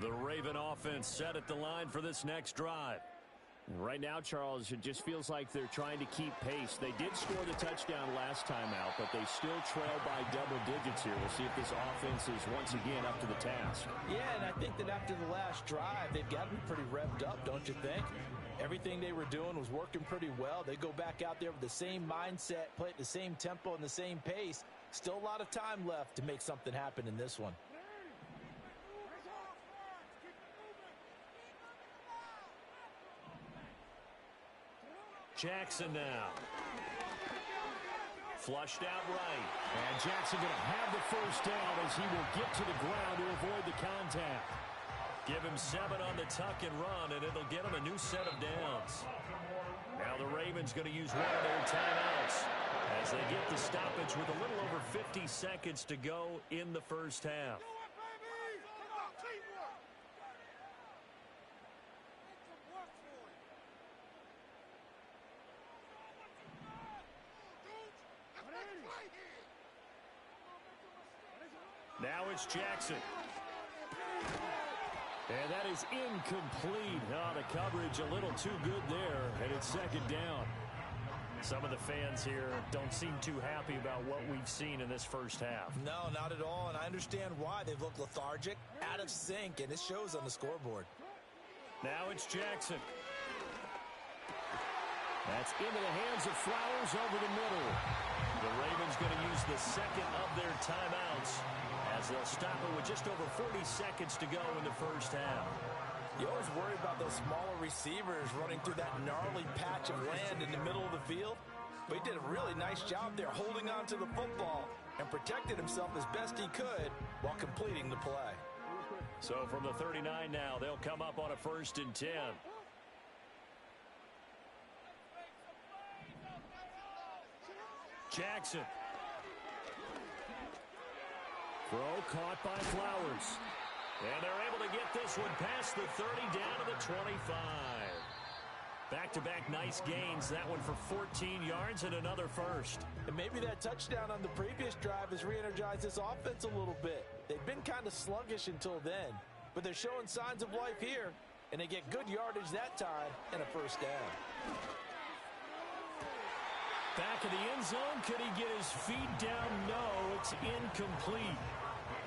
The Raven offense set at the line for this next drive. Right now, Charles, it just feels like they're trying to keep pace. They did score the touchdown last time out, but they still trail by double digits here. We'll see if this offense is once again up to the task. Yeah, and I think that after the last drive, they've got to be pretty revved up, don't you think? Everything they were doing was working pretty well. They go back out there with the same mindset, play at the same tempo and the same pace. Still a lot of time left to make something happen in this one. Jackson now. Flushed out right. And Jackson going to have the first down as he will get to the ground to avoid the contact. Give him 7 on the tuck and run, and it'll get him a new set of downs. Now the Ravens going to use one of their timeouts as they get the stoppage with a little over 50 seconds to go in the first half. Now it's Jackson. And that is incomplete. Oh, the coverage a little too good there, and it's second down. Some of the fans here don't seem too happy about what we've seen in this first half. No, not at all, and I understand why. They've looked lethargic, out of sync, and it shows on the scoreboard. Now it's Jackson. That's into the hands of Flowers over the middle. The Ravens going to use the second of their timeouts as they'll stop it with just over 40 seconds to go in the first half. You always worry about those smaller receivers running through that gnarly patch of land in the middle of the field. But he did a really nice job there holding on to the football and protected himself as best he could while completing the play. So from the 39 now, they'll come up on a 1st and 10. Jackson. Throw caught by Flowers. And they're able to get this one past the 30 down to the 25. Back-to-back nice gains. That one for 14 yards and another first. And maybe that touchdown on the previous drive has re-energized this offense a little bit. They've been kind of sluggish until then, but they're showing signs of life here, and they get good yardage that time and a first down. Back of the end zone. Could he get his feet down? No, it's incomplete.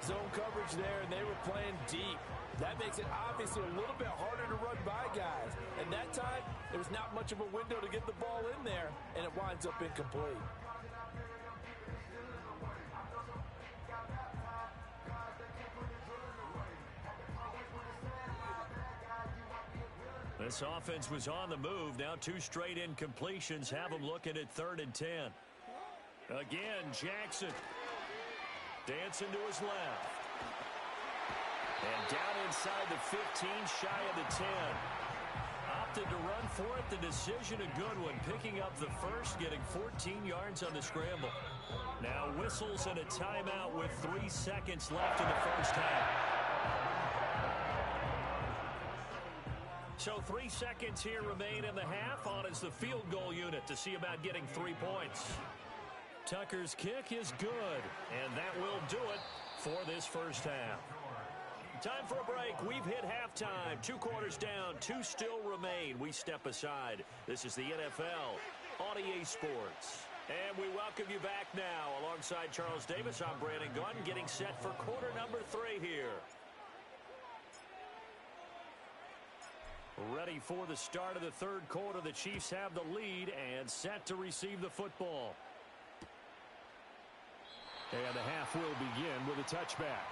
Zone coverage there, and they were playing deep. That makes it obviously a little bit harder to run by guys. And that time, there was not much of a window to get the ball in there, and it winds up incomplete. This offense was on the move. Now 2 straight incompletions have them looking at 3rd and 10. Again, Jackson. Dancing to his left. And down inside the 15, shy of the 10. Opted to run for it. The decision, a good one. Picking up the first, getting 14 yards on the scramble. Now whistles and a timeout with 3 seconds left in the first half. So 3 seconds here remain in the half. On is the field goal unit to see about getting 3 points. Tucker's kick is good, and that will do it for this first half. Time for a break. We've hit halftime. 2 quarters down, 2 still remain. We step aside. This is the NFL on EA Sports. And we welcome you back now. Alongside Charles Davis, I'm Brandon Gunn, getting set for quarter number 3 here. Ready for the start of the 3rd quarter. The Chiefs have the lead and set to receive the football. And the half will begin with a touchback.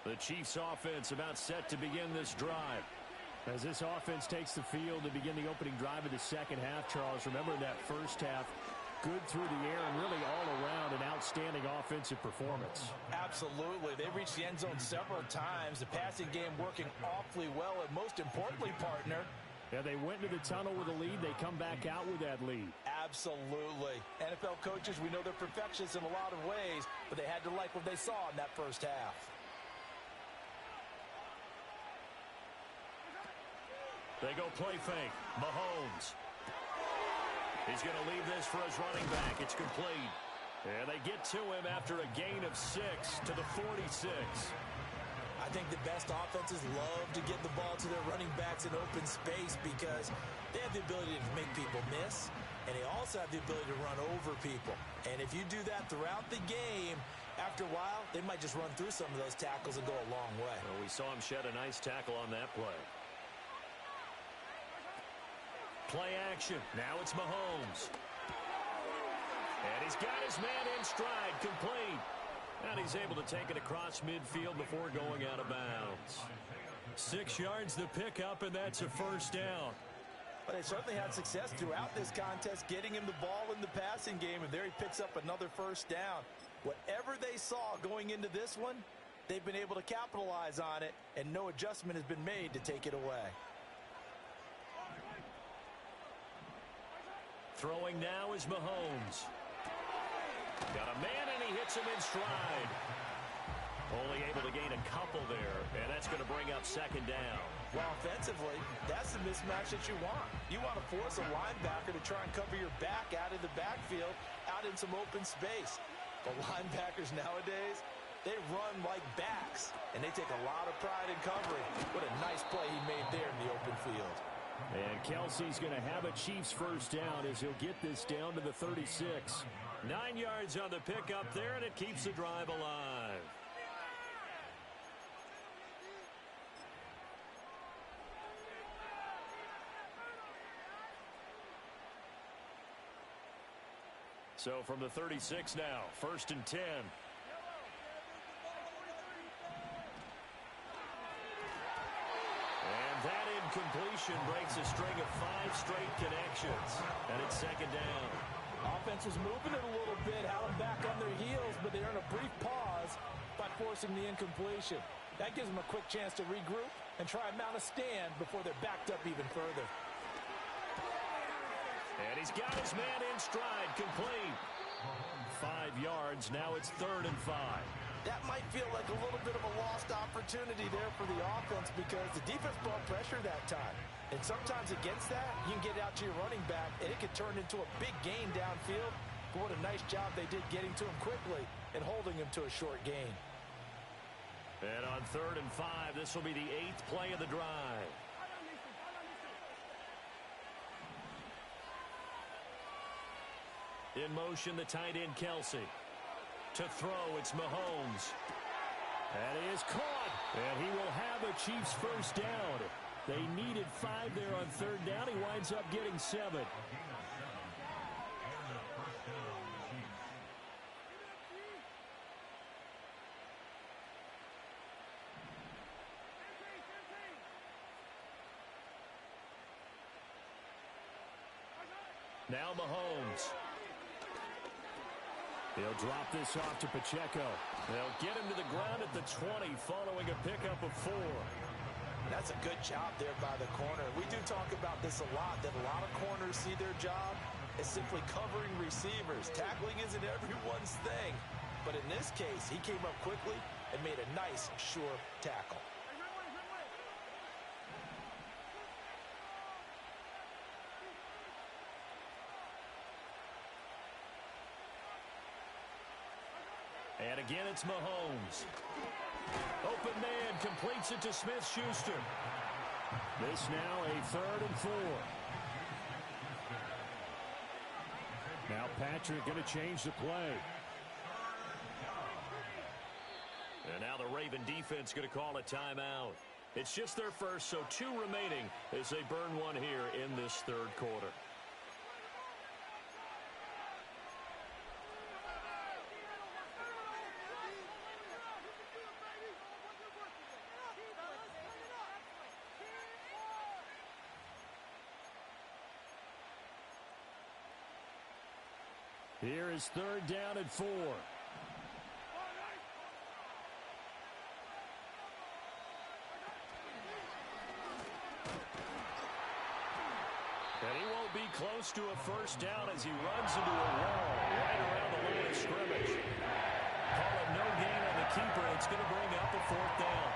The Chiefs offense about set to begin this drive. As this offense takes the field to begin the opening drive of the second half, Charles, remember that first half, good through the air and really all around an outstanding offensive performance. Absolutely. They reached the end zone several times. The passing game working awfully well, and most importantly, partner, yeah, they went into the tunnel with a lead. They come back out with that lead. Absolutely. NFL coaches, we know they're perfectionists in a lot of ways, but they had to like what they saw in that first half. They go play fake. Mahomes. He's going to leave this for his running back. It's complete. And they get to him after a gain of 6 to the 46. I think the best offenses love to get the ball to their running backs in open space because they have the ability to make people miss, and they also have the ability to run over people. And if you do that throughout the game, after a while, they might just run through some of those tackles and go a long way. Well, we saw him shed a nice tackle on that play. Play action. Now it's Mahomes. And he's got his man in stride, complete. And he's able to take it across midfield before going out of bounds. 6 yards the pickup, and that's a first down. But they certainly had success throughout this contest, getting him the ball in the passing game, and there he picks up another first down. Whatever they saw going into this one, they've been able to capitalize on it, and no adjustment has been made to take it away. Throwing now is Mahomes. Got a man, and he hits him in stride. Only able to gain a couple there, and that's going to bring up second down. Well, offensively, that's the mismatch that you want. You want to force a linebacker to try and cover your back out of the backfield, out in some open space. The linebackers nowadays, they run like backs, and they take a lot of pride in covering. What a nice play he made there in the open field. And Kelsey's going to have a Chiefs first down as he'll get this down to the 36. 9 yards on the pickup there, and it keeps the drive alive. So from the 36 now, 1st and 10. And that incompletion breaks a string of 5 straight connections. And it's second down. Offense was moving it a little bit, had them back on their heels, but they're in a brief pause by forcing the incompletion. That gives them a quick chance to regroup and try and mount a stand before they're backed up even further. And he's got his man in stride, complete. 5 yards, now it's 3rd and 5. That might feel like a little bit of a lost opportunity there for the offense because the defense brought pressure that time. And sometimes against that, you can get out to your running back, and it could turn into a big gain downfield. But what a nice job they did getting to him quickly and holding him to a short gain. And on 3rd and 5, this will be the 8th play of the drive. In motion, the tight end, Kelsey. To throw, it's Mahomes. And he is caught. And he will have a Chiefs first down. They needed 5 there on 3rd down. He winds up getting 7. Now Mahomes. He'll drop this off to Pacheco. They'll get him to the ground at the 20 following a pickup of 4. That's a good job there by the corner. We do talk about this a lot, that a lot of corners see their job as simply covering receivers. Tackling isn't everyone's thing. But in this case, he came up quickly and made a nice, sure tackle. And again, it's Mahomes. Open man completes it to Smith-Schuster. This now a 3rd and 4. Now Patrick going to change the play. And now the Raven defense going to call a timeout. It's just their first, so 2 remaining as they burn one here in this 3rd quarter. Here is 3rd down and 4. And he won't be close to a first down as he runs into a wall right around the line of scrimmage. Call it no gain on the keeper. It's going to bring up a 4th down.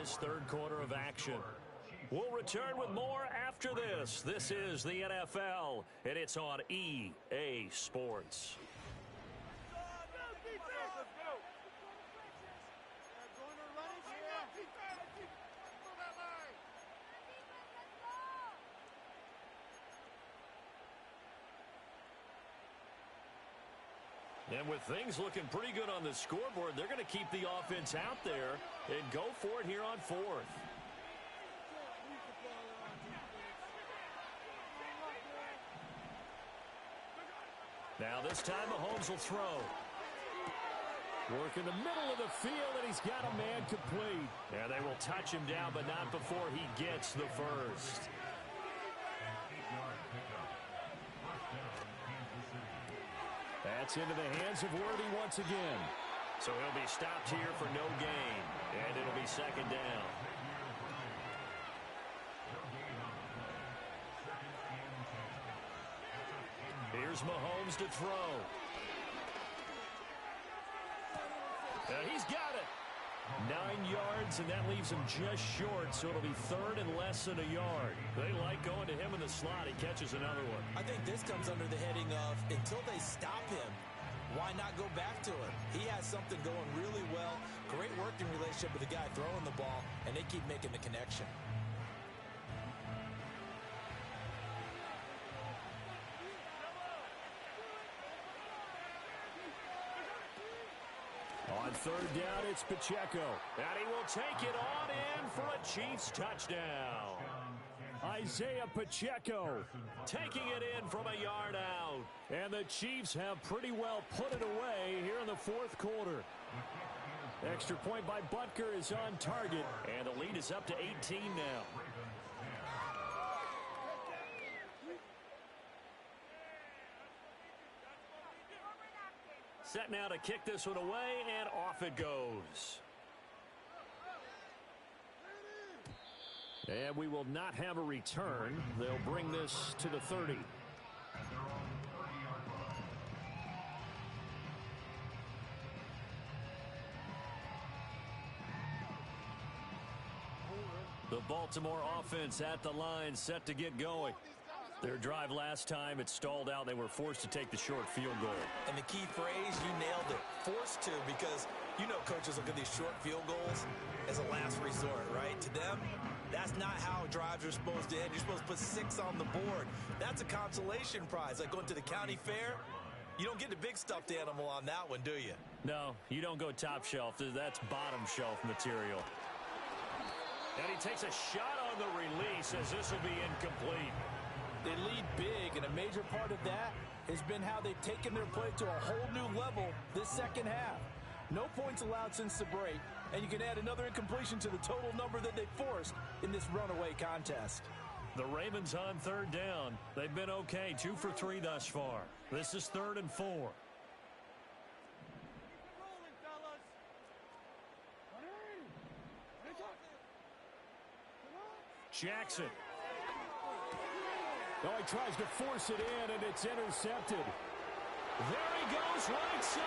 this third quarter of action. We'll return with more after this. This is the NFL, and it's on EA Sports. And with things looking pretty good on the scoreboard, they're going to keep the offense out there and go for it here on fourth. Now this time Mahomes will throw. Work in the middle of the field, and he's got a man complete. And they will touch him down, but not before he gets the first. That's into the hands of Worthy once again. So he'll be stopped here for no gain. And it'll be second down. Here's Mahomes to throw. And he's got it. 9 yards, and that leaves him just short, so it'll be third and less than a yard. They like going to him in the slot. He catches another one. I think this comes under the heading of, until they stop him, why not go back to it? He has something going really well, great working relationship with the guy throwing the ball, and they keep making the connection. On third down, it's Pacheco. And he will take it on in for a Chiefs touchdown. Isaiah Pacheco taking it in from a yard out. And the Chiefs have pretty well put it away here in the fourth quarter. Extra point by Butker is on target. And the lead is up to 18 now. Set now to kick this one away, and off it goes. And we will not have a return. They'll bring this to the 30. The Baltimore offense at the line, set to get going. Their drive last time, it stalled out. They were forced to take the short field goal. And the key phrase, you nailed it. Forced to, because you know coaches look at these short field goals as a last resort, right? To them, that's not how drives are supposed to end. You're supposed to put 6 on the board. That's a consolation prize. Like going to the county fair, you don't get the big stuffed animal on that one, do you? No, you don't go top shelf. That's bottom shelf material. And he takes a shot on the release as this will be incomplete. They lead big, and a major part of that has been how they've taken their play to a whole new level this second half. No points allowed since the break, and you can add another incompletion to the total number that they forced in this runaway contest. The Ravens on third down. They've been okay, 2 for 3 thus far. This is 3rd and 4. Jackson. Oh, he tries to force it in, and it's intercepted. There he goes right side.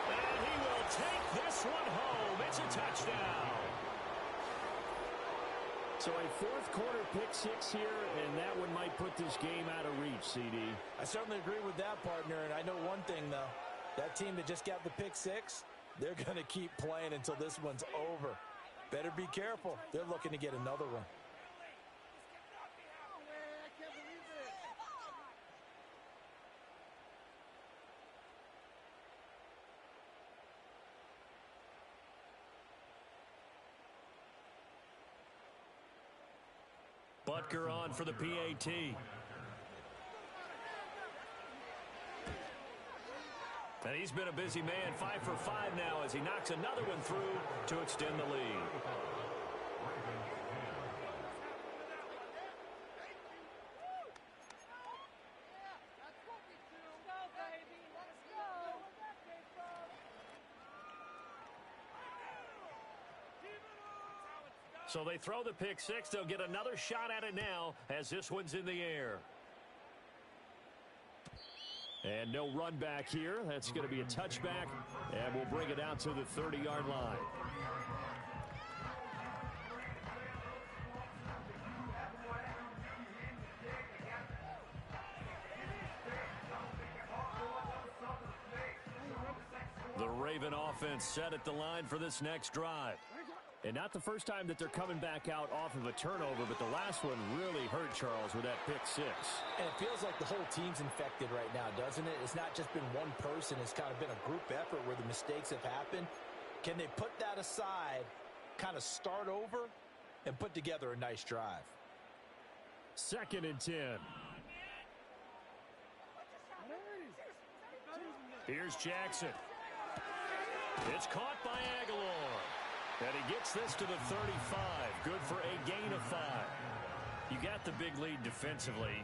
And he will take this one home. It's a touchdown. So a fourth quarter pick 6 here, and that one might put this game out of reach, CD. I certainly agree with that, partner, and I know one thing, though. That team that just got the pick 6, they're going to keep playing until this one's over. Better be careful. They're looking to get another one. Butker on for the PAT. And he's been a busy man, 5 for 5 now as he knocks another one through to extend the lead. So they throw the pick 6. They'll get another shot at it now as this one's in the air. And no run back here. That's going to be a touchback, and we'll bring it out to the 30-yard line. Raven offense set at the line for this next drive. And not the first time that they're coming back out off of a turnover, but the last one really hurt, Charles, with that pick six. And it feels like the whole team's infected right now, doesn't it? It's not just been one person. It's kind of been a group effort where the mistakes have happened. Can they put that aside, kind of start over, and put together a nice drive? 2nd and 10. Here's Jackson. It's caught by Aguilar. And he gets this to the 35. Good for a gain of 5. You got the big lead defensively.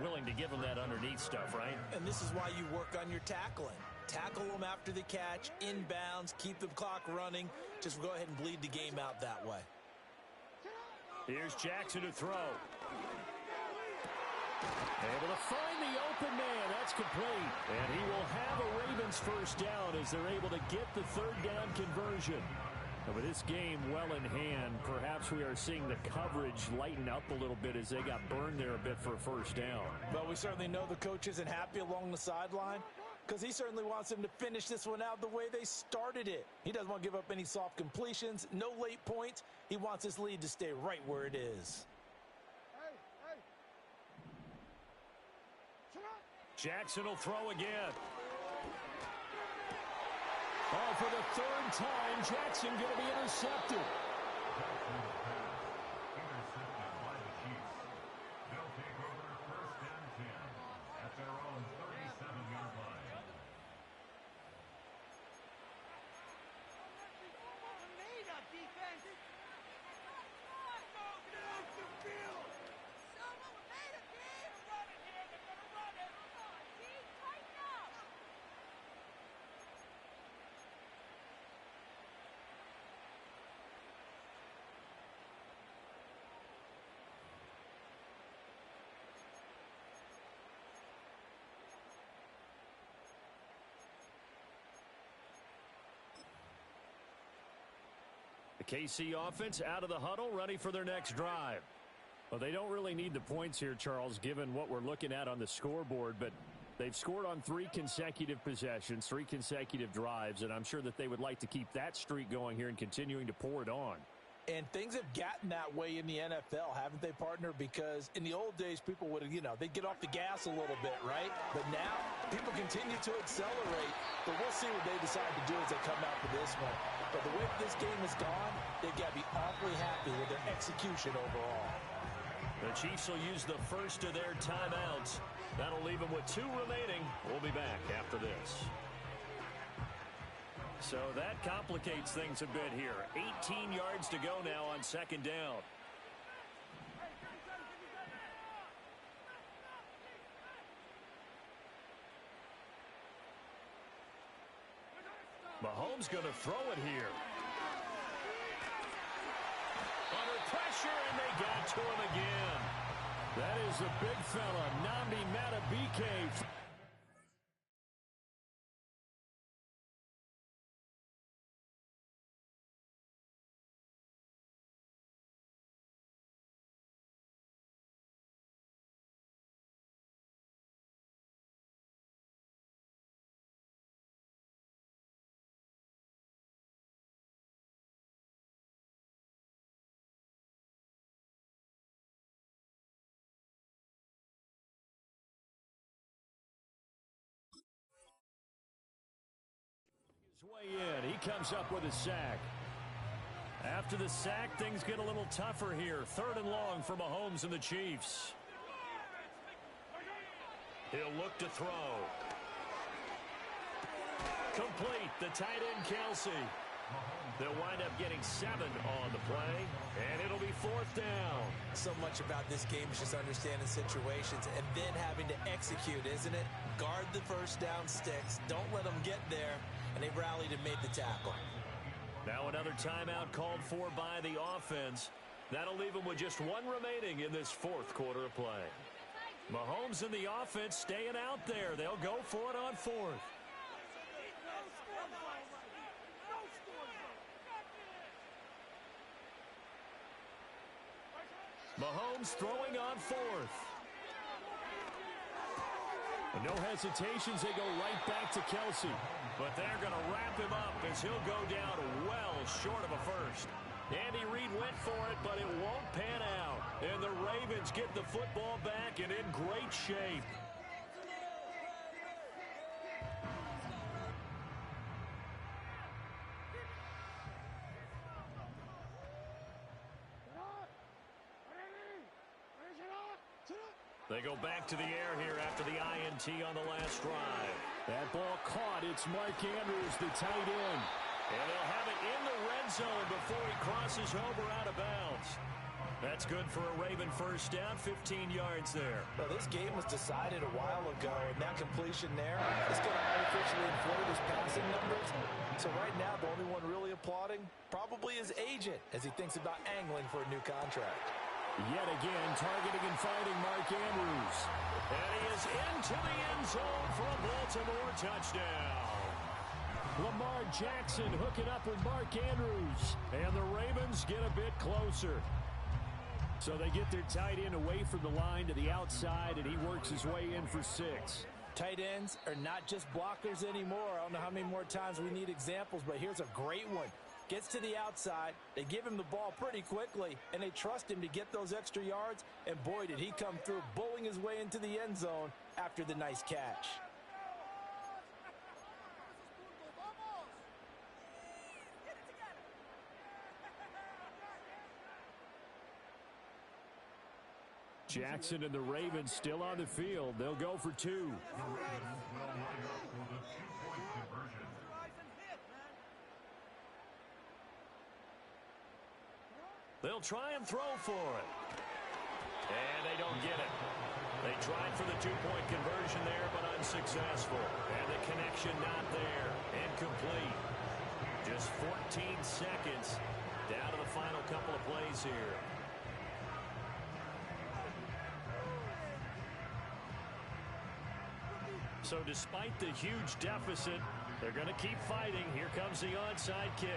Willing to give them that underneath stuff, right? And this is why you work on your tackling. Tackle them after the catch, inbounds, keep the clock running. Just go ahead and bleed the game out that way. Here's Jackson to throw. Able to find the open man. That's complete. And he will have a Ravens first down as they're able to get the 3rd down conversion. And with this game well in hand, perhaps we are seeing the coverage lighten up a little bit as they got burned there a bit for a first down. But we certainly know the coach isn't happy along the sideline because he certainly wants them to finish this one out the way they started it. He doesn't want to give up any soft completions, no late points. He wants his lead to stay right where it is. Jackson will throw again. Oh, for the 3rd time, Jackson going to be intercepted. Intercepted by the Chiefs. They'll take over 1st and 10 at their own 37-yard line. The KC offense out of the huddle, ready for their next drive. Well, they don't really need the points here, Charles, given what we're looking at on the scoreboard, but they've scored on 3 consecutive possessions, 3 consecutive drives, and I'm sure that they would like to keep that streak going here and continuing to pour it on. And things have gotten that way in the NFL, haven't they, partner? Because in the old days, people would, they'd get off the gas a little bit, right? But now, people continue to accelerate. But we'll see what they decide to do as they come out for this one. But the way this game has gone, they've got to be awfully happy with their execution overall. The Chiefs will use the first of their timeouts. That'll leave them with 2 remaining. We'll be back after this. So that complicates things a bit here. 18 yards to go now on 2nd down. Mahomes going to throw it here. Under pressure, and they got to him again. That is the big fella, Nnamdi Madubuike. Way in. He comes up with a sack. After the sack, things get a little tougher here. 3rd and long for Mahomes and the Chiefs. He'll look to throw. Complete. The tight end, Kelsey. They'll wind up getting 7 on the play, and it'll be 4th down. So much about this game is just understanding situations and then having to execute, isn't it? Guard the first down sticks. Don't let them get there. And they rallied and made the tackle. Now another timeout called for by the offense. That'll leave them with just 1 remaining in this 4th quarter of play. Mahomes and the offense staying out there. They'll go for it on 4th. Mahomes throwing on 4th. And no hesitations. They go right back to Kelsey. But they're going to wrap him up as he'll go down well short of a first. Andy Reid went for it, but it won't pan out. And the Ravens get the football back and in great shape. They go back to the air here after the INT on the last drive. That ball caught. It's Mark Andrews, the tight end. And they'll have it in the red zone before he crosses over out of bounds. That's good for a Raven first down, 15 yards there. Well, this game was decided a while ago, and that completion there is going to artificially inflate his passing numbers. So right now, the only one really applauding probably his agent as he thinks about angling for a new contract. Yet again, targeting and finding Mark Andrews. And he is into the end zone for a Baltimore touchdown. Lamar Jackson hooking up with Mark Andrews. And the Ravens get a bit closer. So they get their tight end away from the line to the outside, and he works his way in for 6. Tight ends are not just blockers anymore. I don't know how many more times we need examples, but here's a great one. Gets to the outside, they give him the ball pretty quickly, and they trust him to get those extra yards, and boy, did he come through, bowling his way into the end zone after the nice catch. Jackson and the Ravens still on the field. They'll go for 2. The Ravens will line up for the two-point conversion. They'll try and throw for it. And they don't get it. They tried for the two-point conversion there, but unsuccessful. And the connection not there. Incomplete. Just 14 seconds down to the final couple of plays here. So despite the huge deficit, they're going to keep fighting. Here comes the onside kick.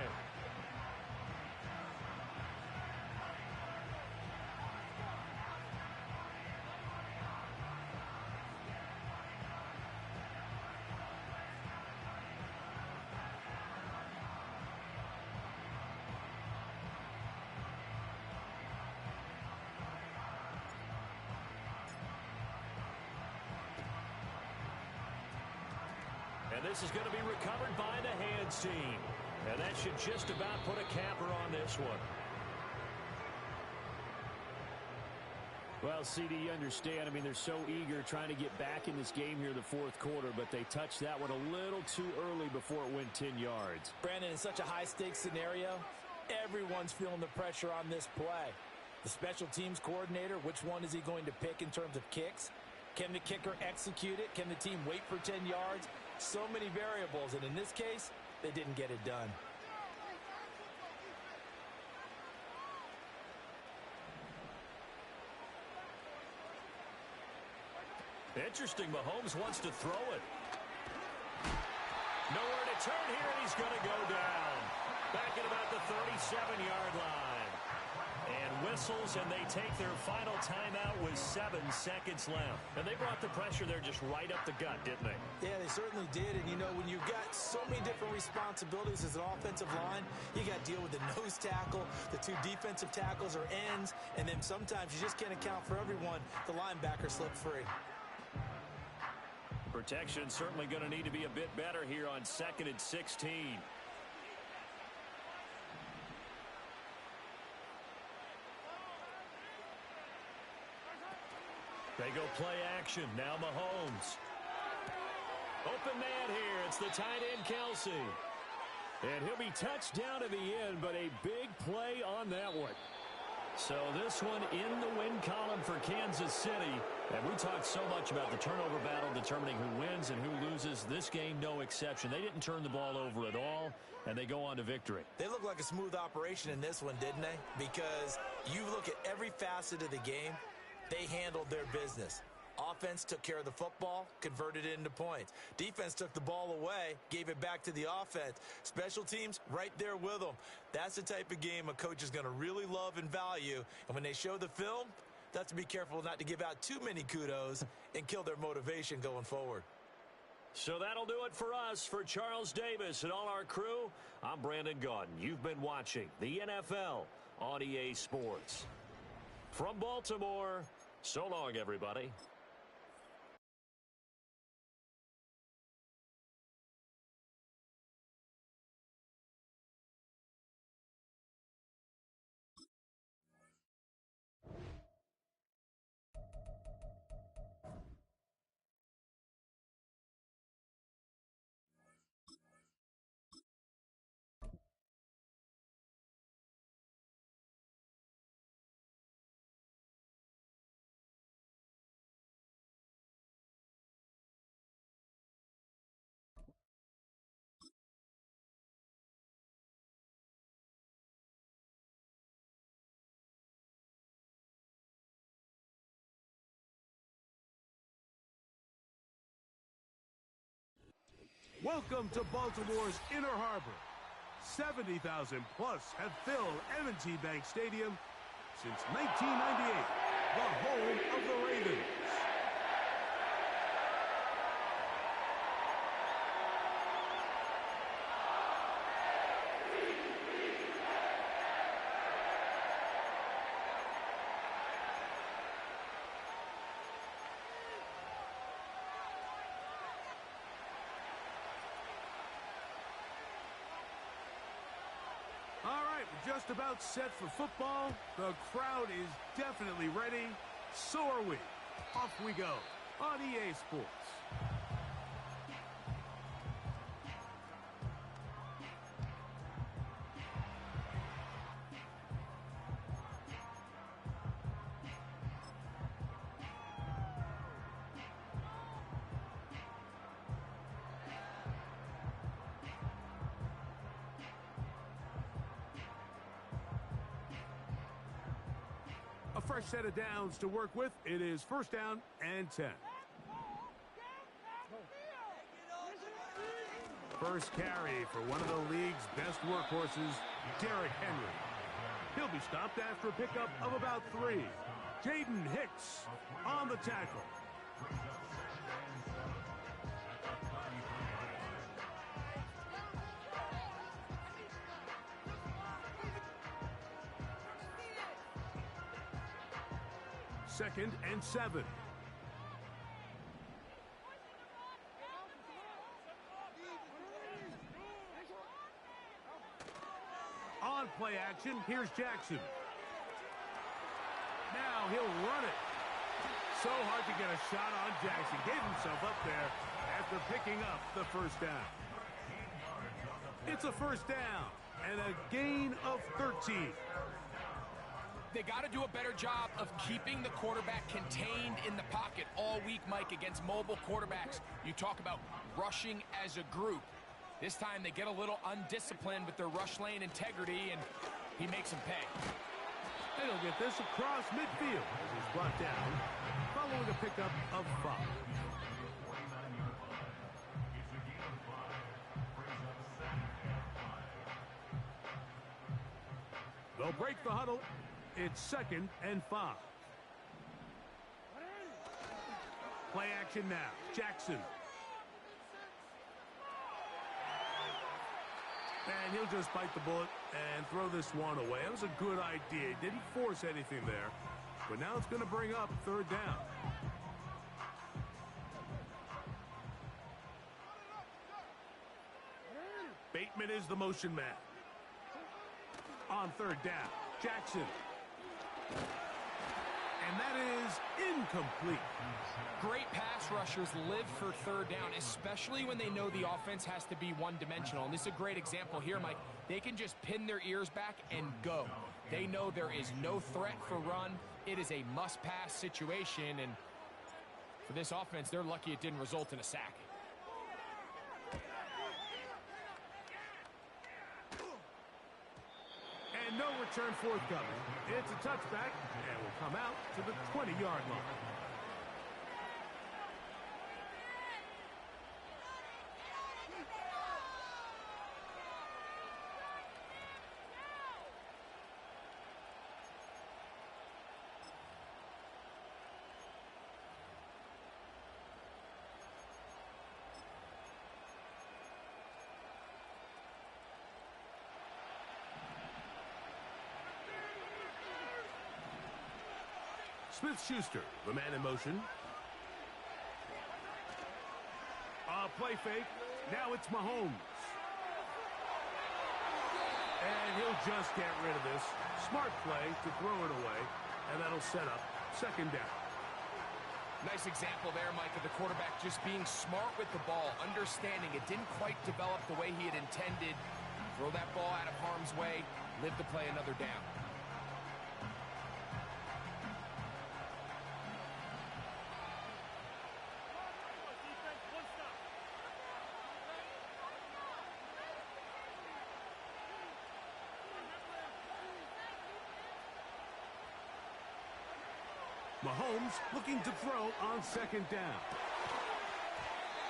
And this is going to be recovered by the hands team. And that should just about put a capper on this one. Well, CD, you understand. I mean, they're so eager trying to get back in this game here in the fourth quarter, but they touched that one a little too early before it went 10 yards. Brandon, in such a high-stakes scenario, everyone's feeling the pressure on this play. The special teams coordinator, which one is he going to pick in terms of kicks? Can the kicker execute it? Can the team wait for 10 yards? So many variables, and in this case, they didn't get it done. Interesting, Mahomes wants to throw it. Nowhere to turn here, and he's going to go down. Back at about the 37-yard line. And whistles, and they take their final timeout with 7 seconds left. And they brought the pressure there just right up the gut, didn't they? Yeah, they certainly did. And, you know, when you've got so many different responsibilities as an offensive line, you got to deal with the nose tackle, the 2 defensive tackles or ends, and then sometimes you just can't account for everyone. The linebacker slipped free. Protection certainly going to need to be a bit better here on 2nd and 16. They go play action. Now Mahomes. Open man here. It's the tight end, Kelsey. And he'll be touched down at the end, but a big play on that one. So this one in the win column for Kansas City. And we talked so much about the turnover battle determining who wins and who loses. This game, no exception. They didn't turn the ball over at all, and they go on to victory. They look like a smooth operation in this one, didn't they? Because you look at every facet of the game, they handled their business. Offense took care of the football, converted it into points. Defense took the ball away, gave it back to the offense. Special teams, right there with them. That's the type of game a coach is going to really love and value. And when they show the film, they have to be careful not to give out too many kudos and kill their motivation going forward. So that'll do it for us. For Charles Davis and all our crew, I'm Brandon Gaudin. You've been watching the NFL on EA Sports. From Baltimore, so long, everybody. Welcome to Baltimore's Inner Harbor. 70,000 plus have filled M&T Bank Stadium since 1998, the home of the Ravens. Just about set for football. The crowd is definitely ready. So are we. Off we go on EA Sports. A fresh set of downs to work with. It is first down and 10. First carry for one of the league's best workhorses, Derrick Henry. He'll be stopped after a pickup of about 3. Jaden Hicks on the tackle. Second and 7. On play action, here's Jackson. Now he'll run it. So hard to get a shot on Jackson. Gave himself up there after picking up the first down. It's a first down and a gain of 13. They got to do a better job of keeping the quarterback contained in the pocket all week, Mike, against mobile quarterbacks. You talk about rushing as a group. This time they get a little undisciplined with their rush lane integrity, and he makes them pay. And he'll get this across midfield as he's brought down following a pickup of 5. They'll break the huddle. It's second and 5. Play action now. Jackson. And he'll just bite the bullet and throw this one away. That was a good idea. Didn't force anything there. But now it's going to bring up third down. Bateman is the motion man. On third down, Jackson. And that is incomplete. Great pass rushers live for third down, especially when they know the offense has to be one-dimensional. And this is a great example here, Mike. They can just pin their ears back and go. They know there is no threat for run. It is a must-pass situation, and for this offense, they're lucky it didn't result in a sack. And no return forthcoming. It's a touchback, and will come out to the 20-yard line. Smith-Schuster, the man in motion. Play fake. Now it's Mahomes. And he'll just get rid of this. Smart play to throw it away. And that'll set up second down. Nice example there, Mike, of the quarterback just being smart with the ball, understanding it didn't quite develop the way he had intended. Throw that ball out of harm's way, live to play another down. Mahomes looking to throw on second down.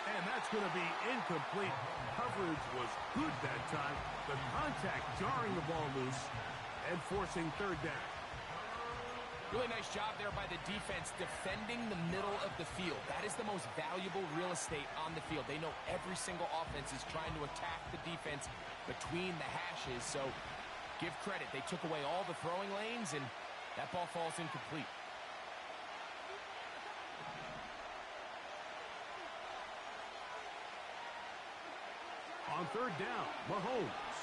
And that's going to be incomplete. Coverage was good that time. The contact jarring the ball loose and forcing third down. Really nice job there by the defense defending the middle of the field. That is the most valuable real estate on the field. They know every single offense is trying to attack the defense between the hashes. So give credit. They took away all the throwing lanes, and that ball falls incomplete. On third down, Mahomes.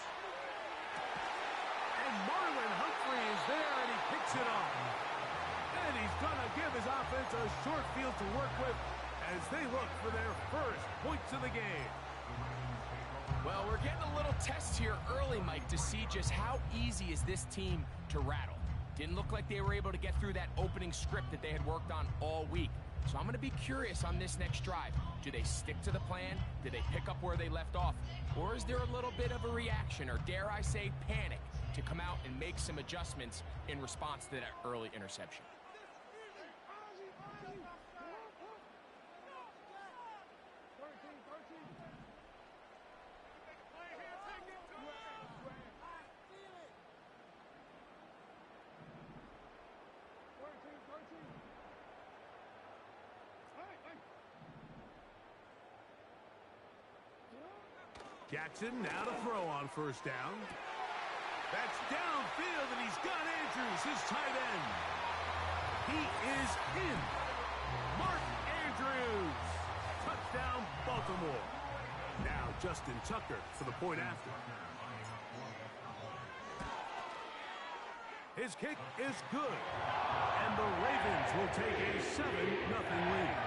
And Marlon Humphrey is there, and he picks it off. And he's going to give his offense a short field to work with as they look for their first points of the game. Well, we're getting a little test here early, Mike, to see just how easy is this team to rattle. Didn't look like they were able to get through that opening script that they had worked on all week. So I'm going to be curious on this next drive. Do they stick to the plan? Do they pick up where they left off? Or is there a little bit of a reaction, or dare I say panic, to come out and make some adjustments in response to that early interception? Jackson now to throw on first down. That's downfield, and he's got Andrews, his tight end. He is in. Mark Andrews. Touchdown, Baltimore. Now Justin Tucker for the point after. His kick is good. And the Ravens will take a 7-0 lead.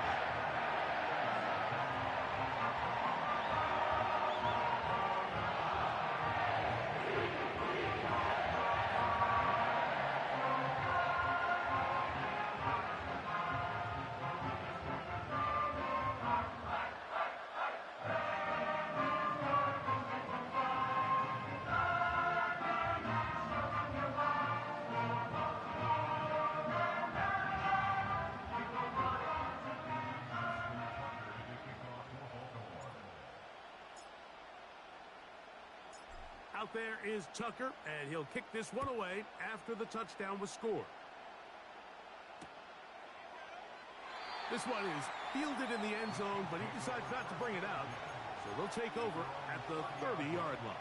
Out there is Tucker, and he'll kick this one away after the touchdown was scored. This one is fielded in the end zone, but he decides not to bring it out. So they'll take over at the 30-yard line.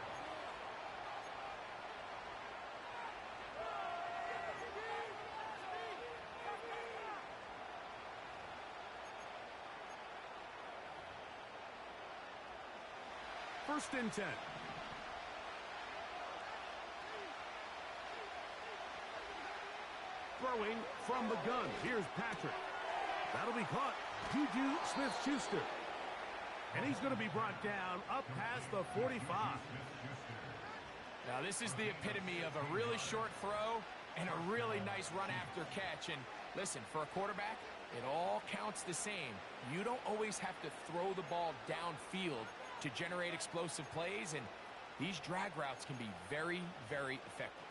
First and 10. Throwing from the gun. Here's Patrick. That'll be caught. Juju Smith-Schuster. And he's going to be brought down up past the 45. Now, this is the epitome of a really short throw and a really nice run after catch. And listen, for a quarterback, it all counts the same. You don't always have to throw the ball downfield to generate explosive plays, and these drag routes can be very, very effective.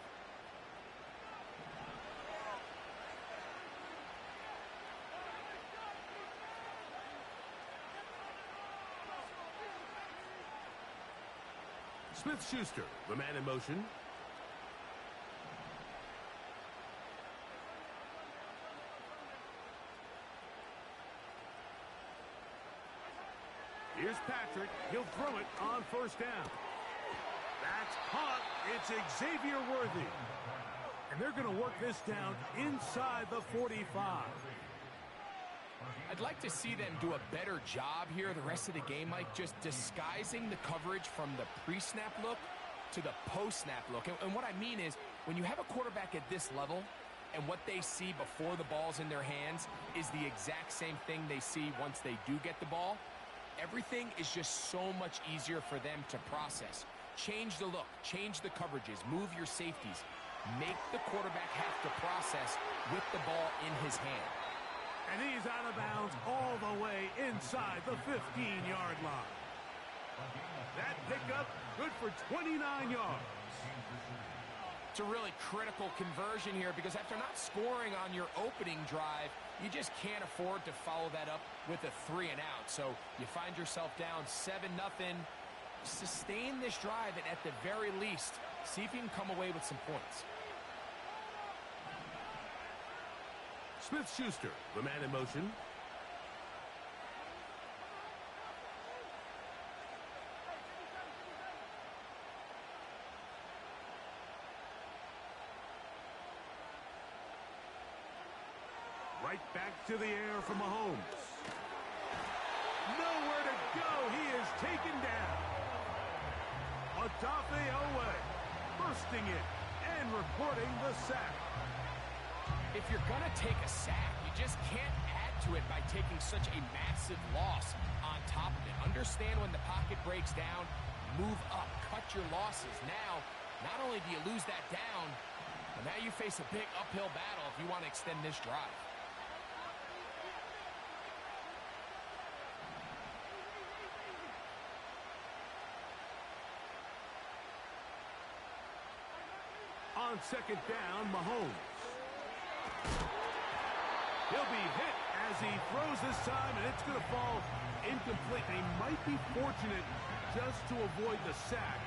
Smith-Schuster, the man in motion. Here's Patrick. He'll throw it on first down. That's caught. It's Xavier Worthy. And they're going to work this down inside the 45. I'd like to see them do a better job here the rest of the game, Mike, just disguising the coverage from the pre-snap look to the post-snap look. And what I mean is, when you have a quarterback at this level, and what they see before the ball's in their hands is the exact same thing they see once they do get the ball, everything is just so much easier for them to process. Change the look, change the coverages, move your safeties. Make the quarterback have to process with the ball in his hand. And he's out of bounds all the way inside the 15-yard line. That pickup, good for 29 yards. It's a really critical conversion here because after not scoring on your opening drive, you just can't afford to follow that up with a 3-and-out. So you find yourself down 7-0. Sustain this drive and at the very least, see if you can come away with some points. Smith-Schuster, the man in motion. Right back to the air from Mahomes. Nowhere to go. He is taken down. Odafe Owe bursting it and recording the sack. If you're going to take a sack, you just can't add to it by taking such a massive loss on top of it. Understand when the pocket breaks down, move up, cut your losses. Now, not only do you lose that down, but now you face a big uphill battle if you want to extend this drive. On second down, Mahomes. He'll be hit as he throws this time, and it's going to fall incomplete. They might be fortunate just to avoid the sack,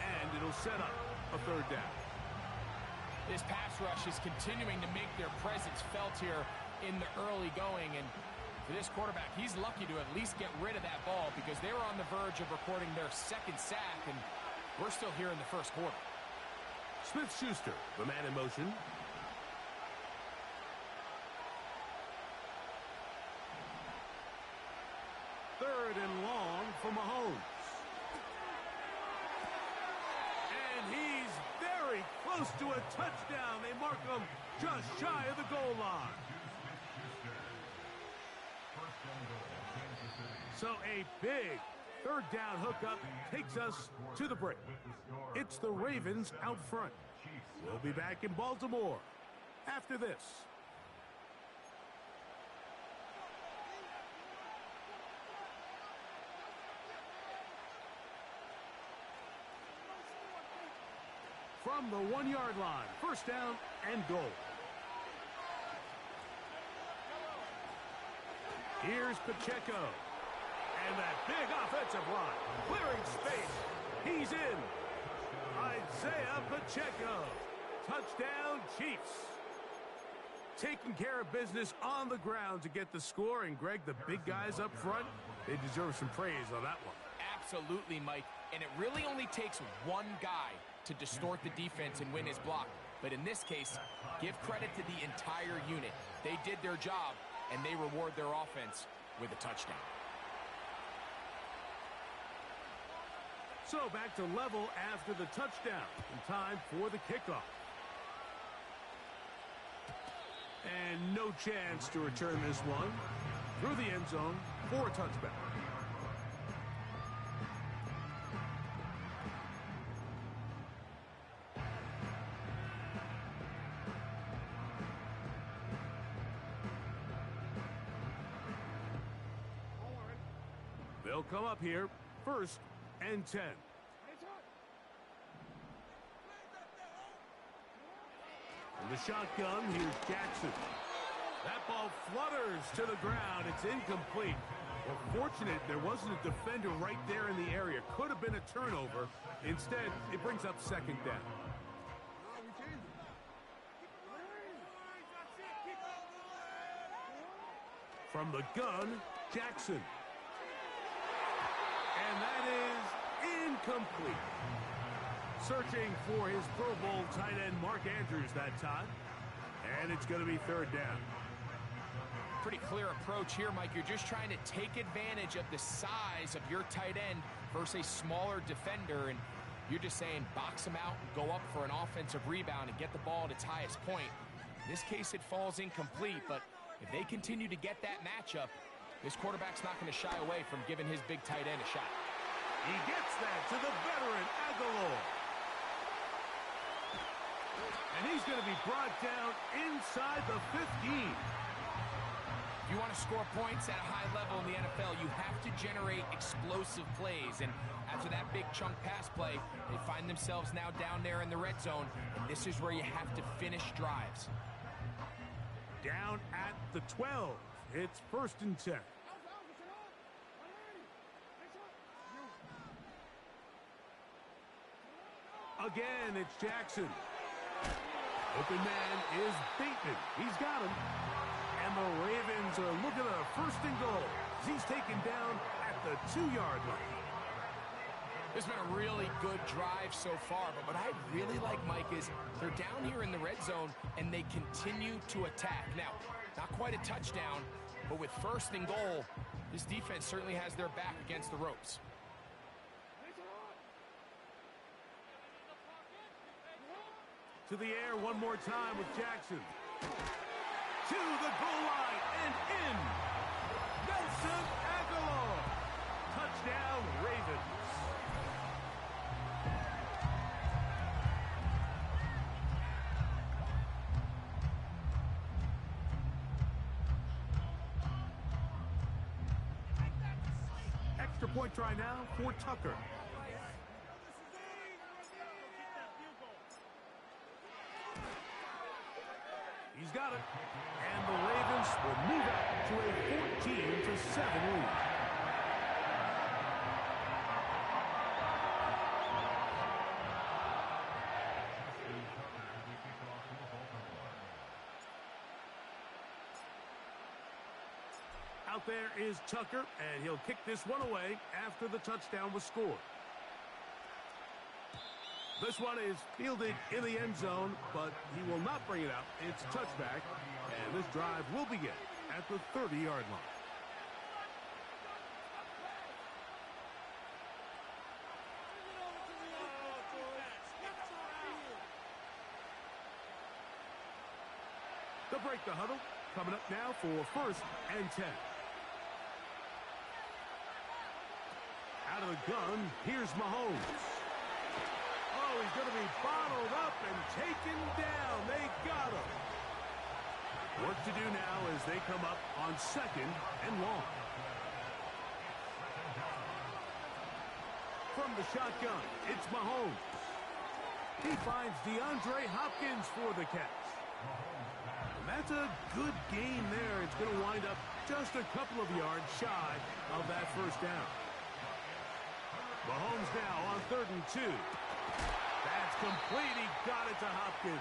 and it'll set up a third down. This pass rush is continuing to make their presence felt here in the early going, and for this quarterback, he's lucky to at least get rid of that ball because they were on the verge of recording their second sack, and we're still here in the first quarter. Smith-Schuster, the man in motion. Third and long for Mahomes. And he's very close to a touchdown. They mark him just shy of the goal line. So a big third down hookup takes us to the break. It's the Ravens out front. We'll be back in Baltimore after this. From the 1-yard line, first down and goal. Here's Pacheco. And that big offensive line, clearing space. He's in. Isaiah Pacheco. Touchdown, Chiefs. Taking care of business on the ground to get the score. And, Greg, the big guys up front, they deserve some praise on that one. Absolutely, Mike. And it really only takes one guy to distort the defense and win his block. But in this case, give credit to the entire unit. They did their job, and they reward their offense with a touchdown. So back to level after the touchdown. In time for the kickoff. And no chance to return this one. Through the end zone for a touchback. They'll come up here first and 10. From the shotgun, here's Jackson. That ball flutters to the ground. It's incomplete. We're fortunate there wasn't a defender right there in the area. Could have been a turnover. Instead, it brings up second down. From the gun, Jackson. And that is incomplete. Searching for his Pro Bowl tight end Mark Andrews that time. And it's going to be third down. Pretty clear approach here, Mike. You're just trying to take advantage of the size of your tight end versus a smaller defender, and you're just saying box him out, go up for an offensive rebound, and get the ball at its highest point. In this case, it falls incomplete, but if they continue to get that matchup, this quarterback's not going to shy away from giving his big tight end a shot. He gets that to the veteran Aguilar. And he's going to be brought down inside the 15. If you want to score points at a high level in the NFL, you have to generate explosive plays. And after that big chunk pass play, they find themselves now down there in the red zone. And this is where you have to finish drives. Down at the 12. It's 1st and 10. Again, it's Jackson. Open man is Bateman. He's got him. And the Ravens are looking at a 1st and goal. He's taken down at the 2-yard line. This has been a really good drive so far, but what I really like, Mike, is they're down here in the red zone and they continue to attack. Now, not quite a touchdown, but with 1st and goal, this defense certainly has their back against the ropes. To the air one more time with Jackson. To the goal line and in. Nelson Aguilar. Touchdown, Ravens. Extra point try now for Tucker. He's got it. And the Ravens will move out to a 14-7 lead. Out there is Tucker, and he'll kick this one away after the touchdown was scored. This one is fielded in the end zone, but he will not bring it out. It's touchback, and this drive will begin at the 30-yard line. They'll break the huddle. Coming up now for 1st and 10. Out of the gun, here's Mahomes. Oh, he's going to be bottled up and taken down. They got him. Work to do now as they come up on 2nd and long. From the shotgun, it's Mahomes. He finds DeAndre Hopkins for the catch. And that's a good gain there. It's going to wind up just a couple of yards shy of that 1st down. Mahomes now on 3rd and 2. That's complete. He got it to Hopkins.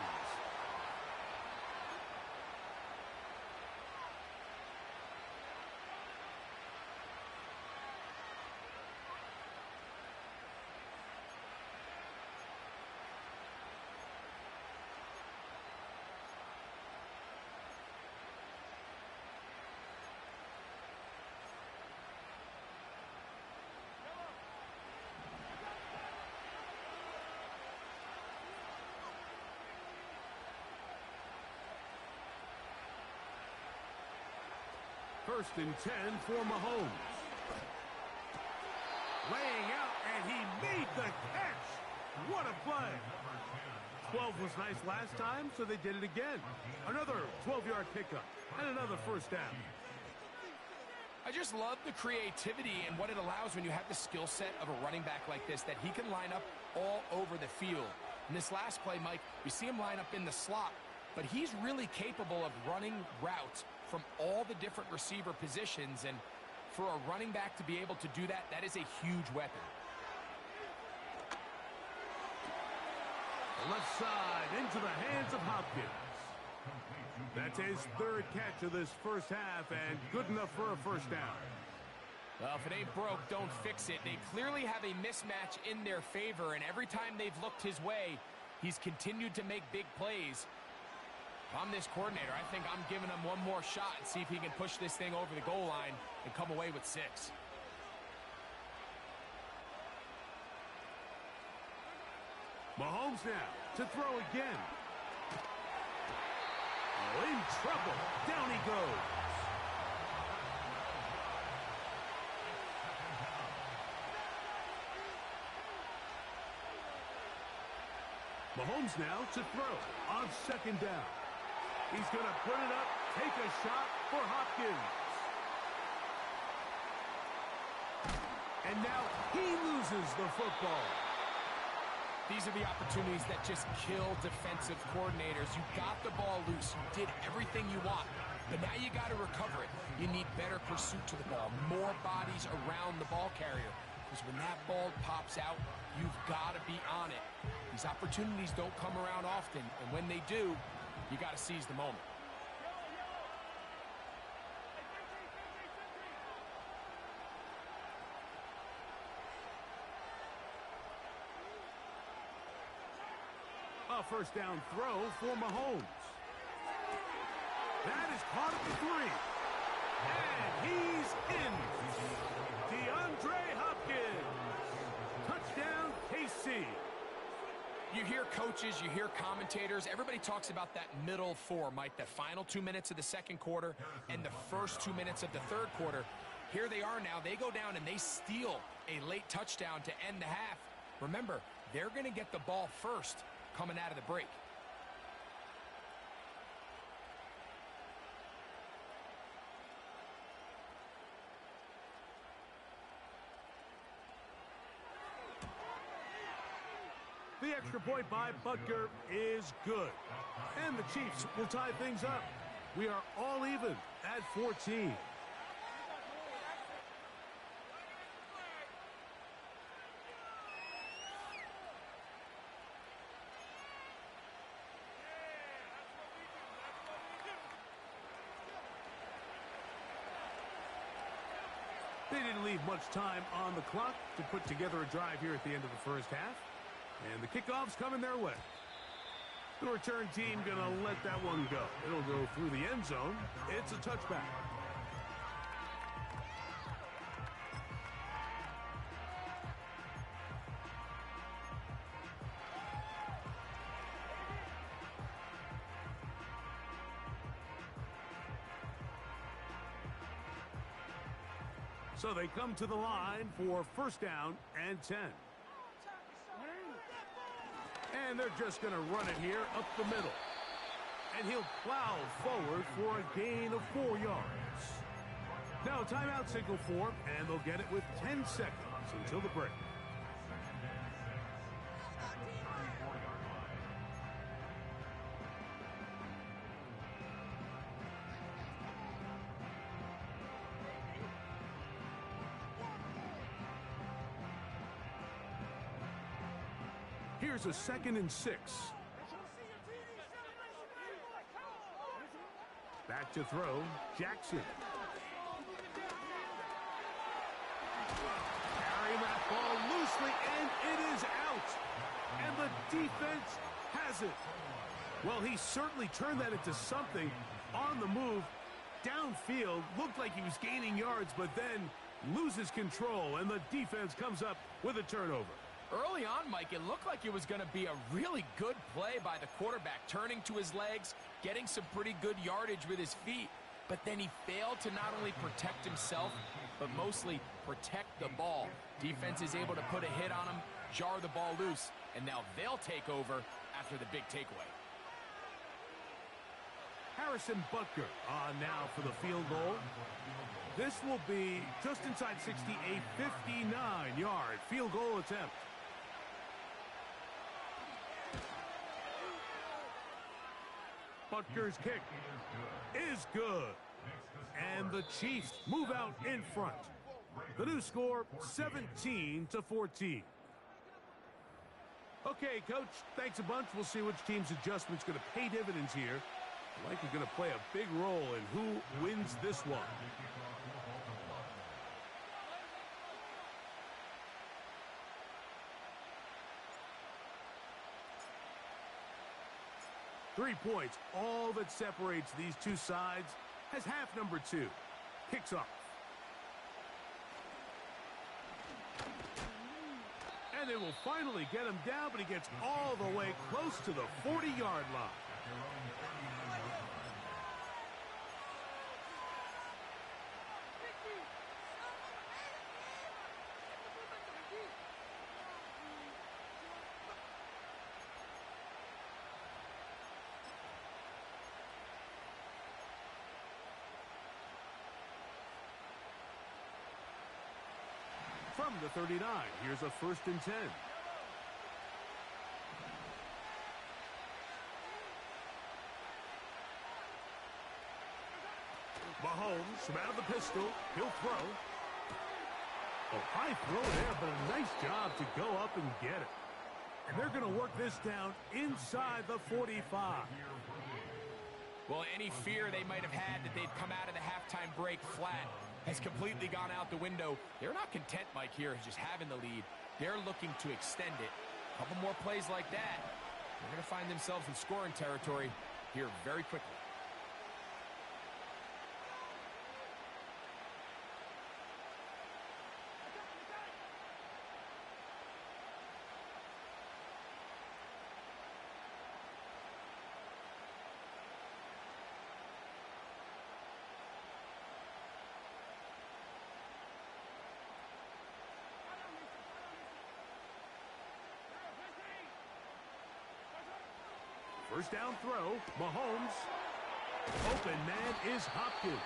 First and 10 for Mahomes. Laying out, and he made the catch. What a play. 12 was nice last time, so they did it again. Another 12-yard pickup and another 1st down. I just love the creativity and what it allows when you have the skill set of a running back like this, that he can line up all over the field. In this last play, Mike, we see him line up in the slot, but he's really capable of running routes from all the different receiver positions, and for a running back to be able to do that, that is a huge weapon. The left side into the hands of Hopkins. That's his 3rd catch of this 1st half, and good enough for a 1st down. Well, if it ain't broke, don't fix it. They clearly have a mismatch in their favor, and every time they've looked his way, he's continued to make big plays. If I'm this coordinator, I think I'm giving him one more shot and see if he can push this thing over the goal line and come away with 6. Mahomes now to throw again. Oh, in trouble. Down he goes. Mahomes now to throw on 2nd down. He's going to put it up, take a shot for Hopkins. And now he loses the football. These are the opportunities that just kill defensive coordinators. You got the ball loose. You did everything you want. But now you got to recover it. You need better pursuit to the ball, more bodies around the ball carrier. Because when that ball pops out, you've got to be on it. These opportunities don't come around often, and when they do, you got to seize the moment. A 1st down throw for Mahomes. That is caught at the 3. And he's in. DeAndre Hopkins. Touchdown, KC. You hear coaches, you hear commentators, everybody talks about that middle 4, Mike, the final 2 minutes of the 2nd quarter and the first 2 minutes of the 3rd quarter. Here they are now. They go down and they steal a late touchdown to end the half. Remember, they're going to get the ball first coming out of the break. The extra point by Butker is good. And the Chiefs will tie things up. We are all even at 14. They didn't leave much time on the clock to put together a drive here at the end of the 1st half. And the kickoff's coming their way. The return team going to let that one go. It'll go through the end zone. It's a touchback. So they come to the line for 1st down and 10. And they're just going to run it here up the middle. And he'll plow forward for a gain of 4 yards. Now timeout signal for him, and they'll get it with 10 seconds until the break. Here's a 2nd and 6. Back to throw, Jackson. Carrying that ball loosely, and it is out. And the defense has it. Well, he certainly turned that into something on the move. Downfield, looked like he was gaining yards, but then loses control, and the defense comes up with a turnover. Early on, Mike, it looked like it was going to be a really good play by the quarterback, turning to his legs, getting some pretty good yardage with his feet. But then he failed to not only protect himself, but mostly protect the ball. Defense is able to put a hit on him, jar the ball loose, and now they'll take over after the big takeaway. Harrison Butker on now for the field goal. This will be just inside 60, a 59-yard field goal attempt. Butker's kick is good. And the Chiefs move out in front. The new score, 17-14. Okay, Coach, thanks a bunch. We'll see which team's adjustment's going to pay dividends here. I like you're going to play a big role in who wins this one. 3 points, all that separates these two sides, has half number 2. Kicks off. And they will finally get him down, but he gets all the way close to the 40-yard line. From the 39, here's a 1st and 10. Mahomes from out of the pistol. He'll throw. A high throw there, but a nice job to go up and get it. And they're going to work this down inside the 45. Well, any fear they might have had that they'd come out of the halftime break flat has completely gone out the window. They're not content, Mike, here just having the lead. They're looking to extend it. A couple more plays like that, they're going to find themselves in scoring territory here very quickly. First down throw, Mahomes. Open man is Hopkins.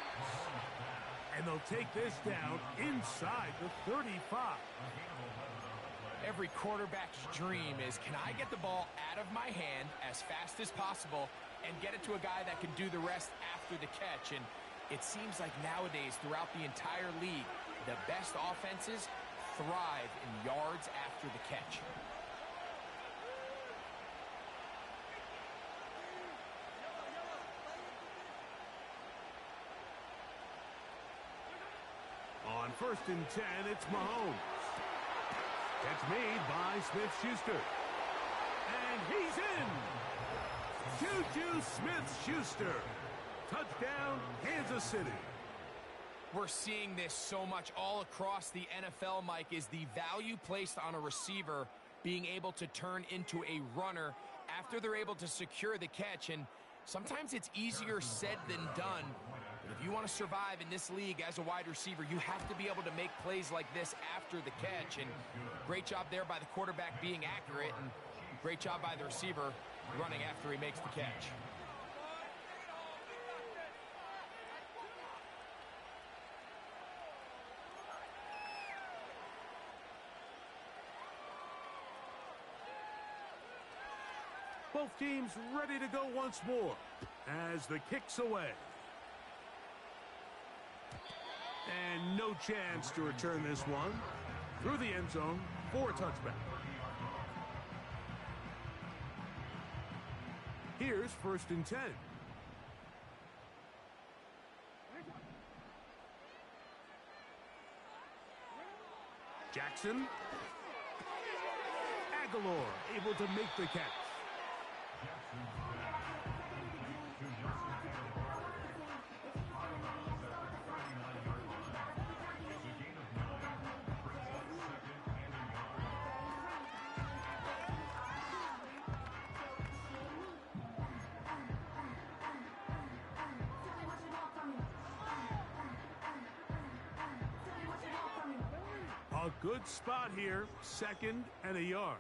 And they'll take this down inside the 35. Every quarterback's dream is, can I get the ball out of my hand as fast as possible and get it to a guy that can do the rest after the catch? And it seems like nowadays, throughout the entire league, the best offenses thrive in yards after the catch. On 1st and 10, it's Mahomes. Catch made by Smith-Schuster. And he's in! Juju Smith-Schuster. Touchdown, Kansas City. We're seeing this so much all across the NFL, Mike, is the value placed on a receiver being able to turn into a runner after they're able to secure the catch. And sometimes it's easier said than done. But if you want to survive in this league as a wide receiver, you have to be able to make plays like this after the catch. And great job there by the quarterback being accurate, and great job by the receiver running after he makes the catch. Both teams ready to go once more as the kick's away. And no chance to return this one. Through the end zone for a touchback. Here's 1st and 10. Jackson. Aguilar able to make the catch. A good spot here, 2nd and a yard.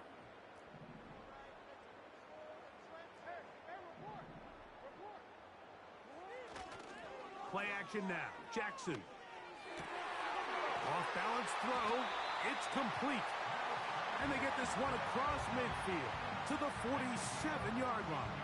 Play action now. Jackson. Off balance throw. It's complete. And they get this one across midfield to the 47-yard line.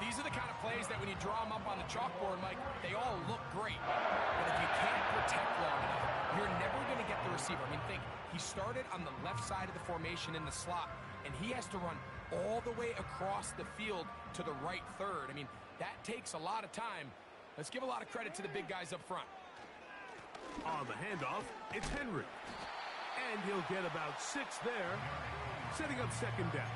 These are the kind of plays that when you draw them up on the chalkboard, Mike, they all look great. But if you can't protect long enough, you're never going to get the receiver. I mean, think, he started on the left side of the formation in the slot, and he has to run all the way across the field to the right third. I mean, that takes a lot of time. Let's give a lot of credit to the big guys up front. On the handoff, it's Henry. And he'll get about 6 there, setting up 2nd down.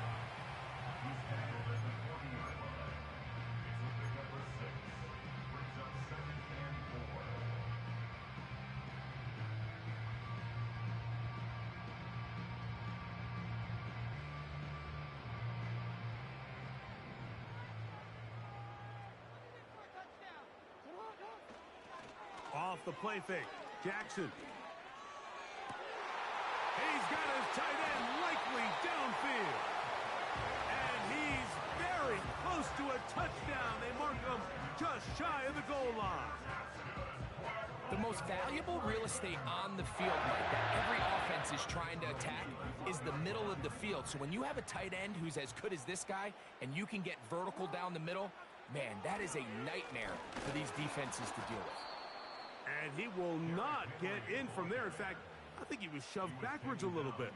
off the play fake. Jackson. He's got his tight end likely downfield. And he's very close to a touchdown. They mark him just shy of the goal line. The most valuable real estate on the field, Mike, that every offense is trying to attack is the middle of the field. So when you have a tight end who's as good as this guy and you can get vertical down the middle, man, that is a nightmare for these defenses to deal with. And he will not get in from there. In fact, I think he was shoved backwards a little bit.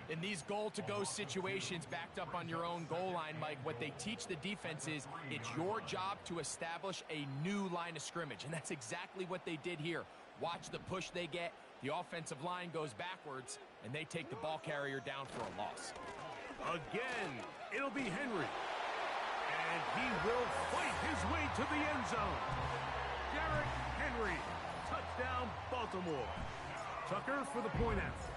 In these goal-to-go situations backed up on your own goal line, Mike, what they teach the defense is it's your job to establish a new line of scrimmage, and that's exactly what they did here. Watch the push they get. The offensive line goes backwards, and they take the ball carrier down for a loss. Again, it'll be Henry. And he will fight his way to the end zone. Derrick Henry, touchdown, Baltimore. Tucker for the point after.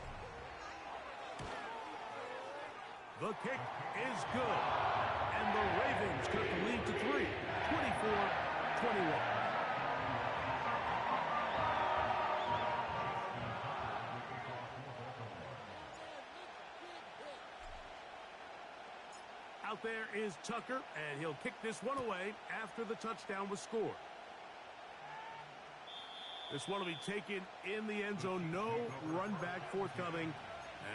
The kick is good. And the Ravens cut the lead to 3, 24-21. Out there is Tucker, and he'll kick this one away after the touchdown was scored. This one will be taken in the end zone. No run back forthcoming.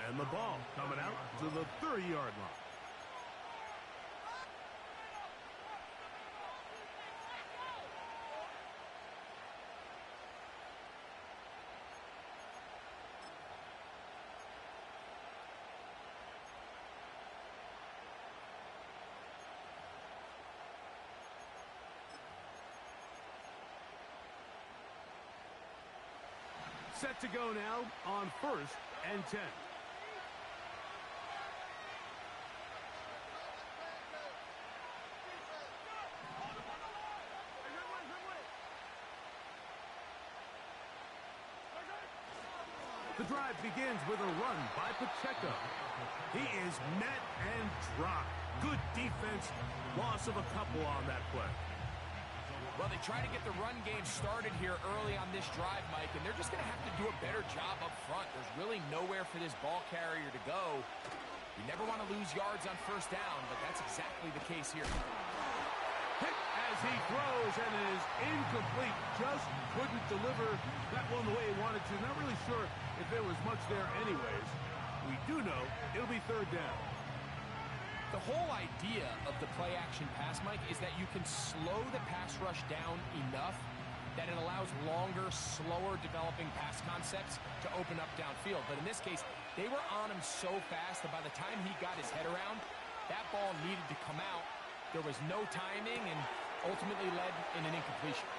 And the ball coming out to the 30-yard line. Set to go now on 1st and 10. The drive begins with a run by Pacheco. He is met and dropped. Good defense. Loss of a couple on that play. Well, they try to get the run game started here early on this drive, Mike, and they're just going to have to do a better job up front. There's really nowhere for this ball carrier to go. You never want to lose yards on 1st down, but that's exactly the case here. Hit as he throws and is incomplete. Just couldn't deliver that one the way he wanted to. Not really sure if there was much there anyways. We do know it'll be 3rd down. The whole idea of the play-action pass, Mike, is that you can slow the pass rush down enough that it allows longer, slower developing pass concepts to open up downfield. But in this case, they were on him so fast that by the time he got his head around, that ball needed to come out. There was no timing and ultimately led in an incompletion.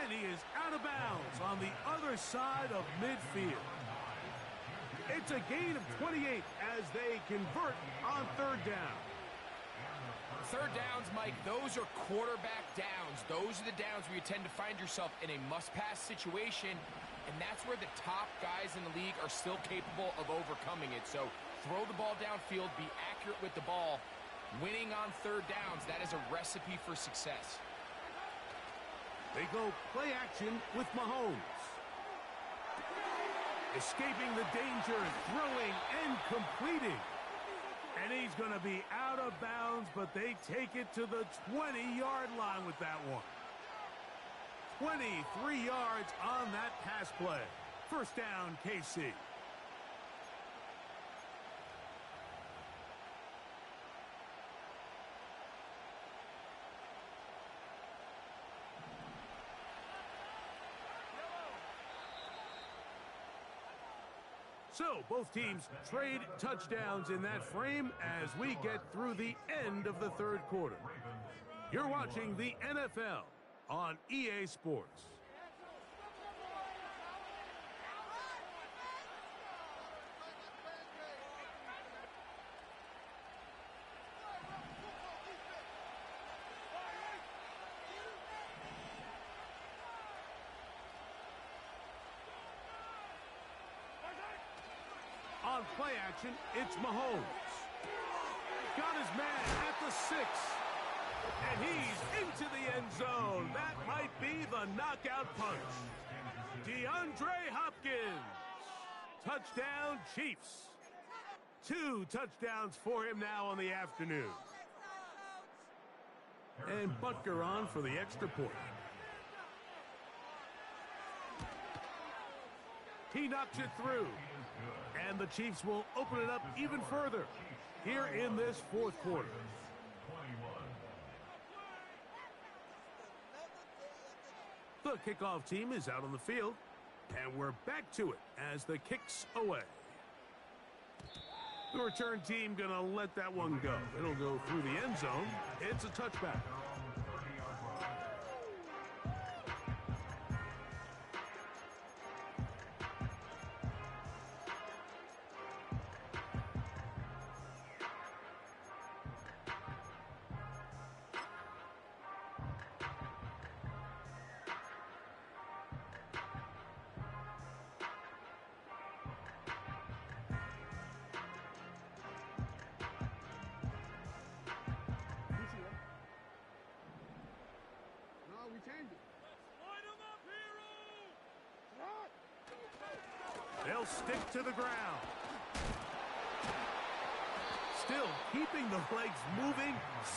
And he is out of bounds on the other side of midfield. It's a gain of 28 as they convert on 3rd down. 3rd downs, Mike, those are quarterback downs. Those are the downs where you tend to find yourself in a must-pass situation, and that's where the top guys in the league are still capable of overcoming it. So throw the ball downfield, be accurate with the ball. Winning on 3rd downs, that is a recipe for success. They go play action with Mahomes. Escaping the danger, throwing and completing. And he's going to be out of bounds, but they take it to the 20-yard line with that one. 23 yards on that pass play. 1st down, KC. So both teams trade touchdowns in that frame as we get through the end of the 3rd quarter. You're watching the NFL on EA Sports. On play action, it's Mahomes. Got his man at the 6. And he's into the end zone. That might be the knockout punch. DeAndre Hopkins. Touchdown, Chiefs. 2 touchdowns for him now on the afternoon. And Butker on for the extra point. He knocks it through. And the Chiefs will open it up even further here in this fourth quarter. The kickoff team is out on the field. And we're back to it as the kick's away. The return team going to let that one go. It'll go through the end zone. It's a touchback. They'll stick to the ground. Still keeping the legs moving,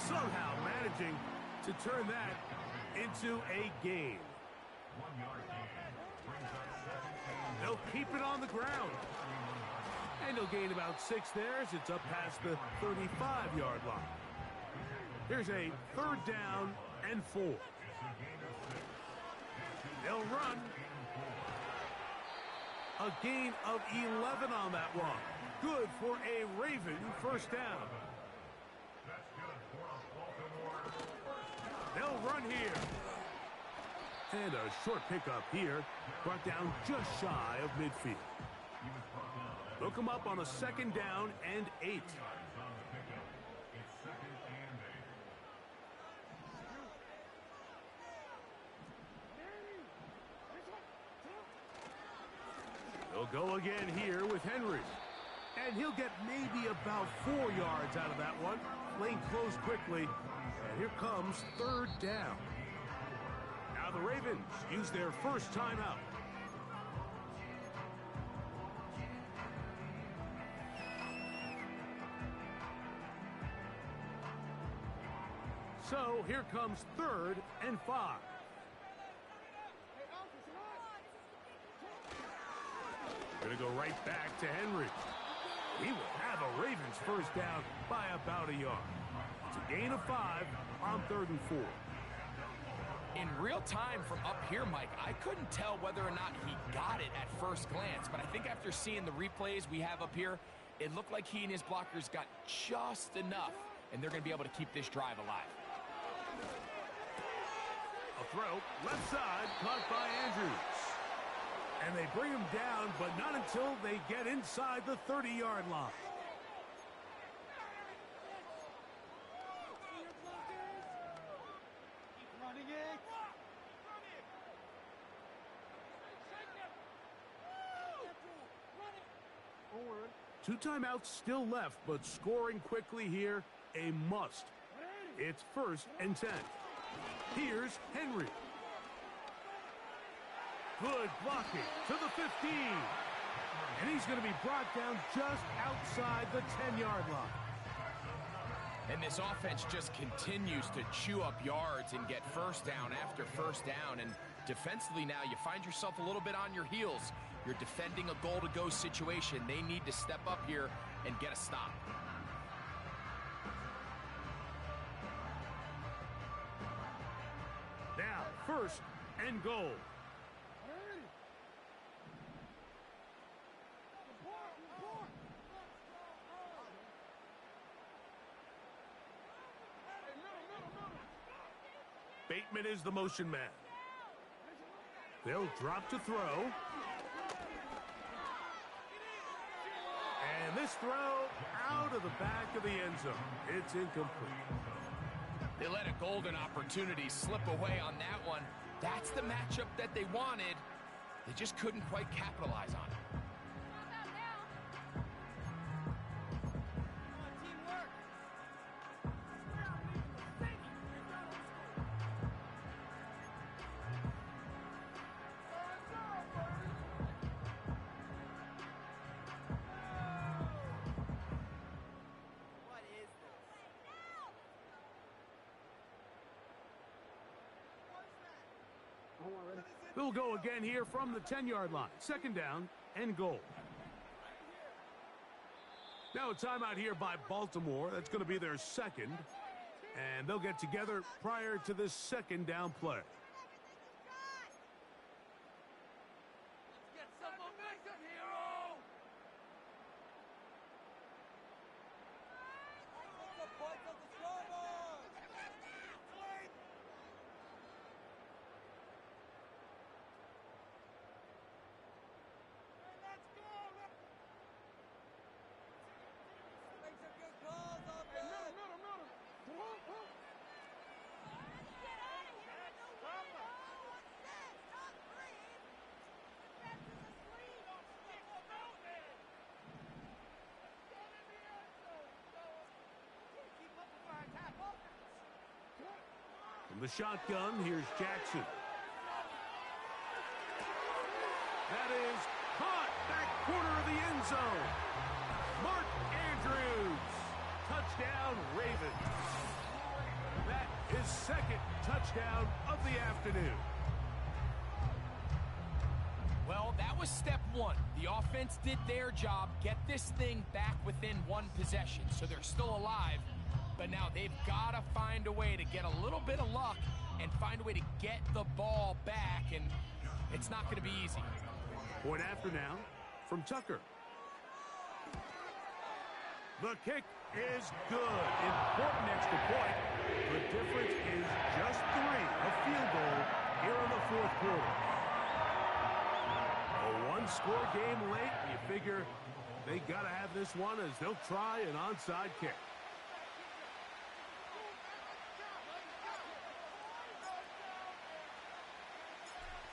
somehow managing to turn that into a gain. They'll keep it on the ground. And they'll gain about 6 there as it's up past the 35-yard line. Here's a 3rd down and 4. They'll run. A gain of 11 on that one. Good for a Raven first down. They'll run here. And a short pickup here, brought down just shy of midfield. They'll come up on a 2nd down and 8. They'll go again here with Henry. And he'll get maybe about 4 yards out of that one. Playing close quickly. And here comes 3rd down. Now the Ravens use their first timeout. So here comes 3rd and 5. Going to go right back to Henry. He will have a Ravens first down by about a yard. It's a gain of 5 on 3rd and 4. In real time from up here, Mike, I couldn't tell whether or not he got it at first glance, but I think after seeing the replays we have up here, it looked like he and his blockers got just enough, and they're going to be able to keep this drive alive. A throw, left side, caught by Andrews. And they bring him down, but not until they get inside the 30-yard line. Two timeouts still left, but scoring quickly here, a must. It's 1st and 10. Here's Henry. Good blocking to the 15. And he's going to be brought down just outside the 10-yard line. And this offense just continues to chew up yards and get first down after first down. And defensively now, you find yourself a little bit on your heels. You're defending a goal-to-go situation. They need to step up here and get a stop. Now, 1st and goal. Bateman is the motion man. They'll drop to throw. And this throw out of the back of the end zone. It's incomplete. They let a golden opportunity slip away on that one. That's the matchup that they wanted. They just couldn't quite capitalize on it. They'll go again here from the 10-yard line. Second down and goal. Now a timeout here by Baltimore. That's going to be their second. And they'll get together prior to this second down play. From the shotgun, here's Jackson. That is caught back corner of the end zone. Mark Andrews. Touchdown, Ravens. That is second touchdown of the afternoon. Well, that was step one. The offense did their job, get this thing back within one possession, so they're still alive. But now they've got to find a way to get a little bit of luck and find a way to get the ball back, and it's not going to be easy. Point after now from Tucker. The kick is good. Important extra point. The difference is just 3. A field goal here in the fourth quarter. A one-score game late. You figure they got to have this one as they'll try an onside kick.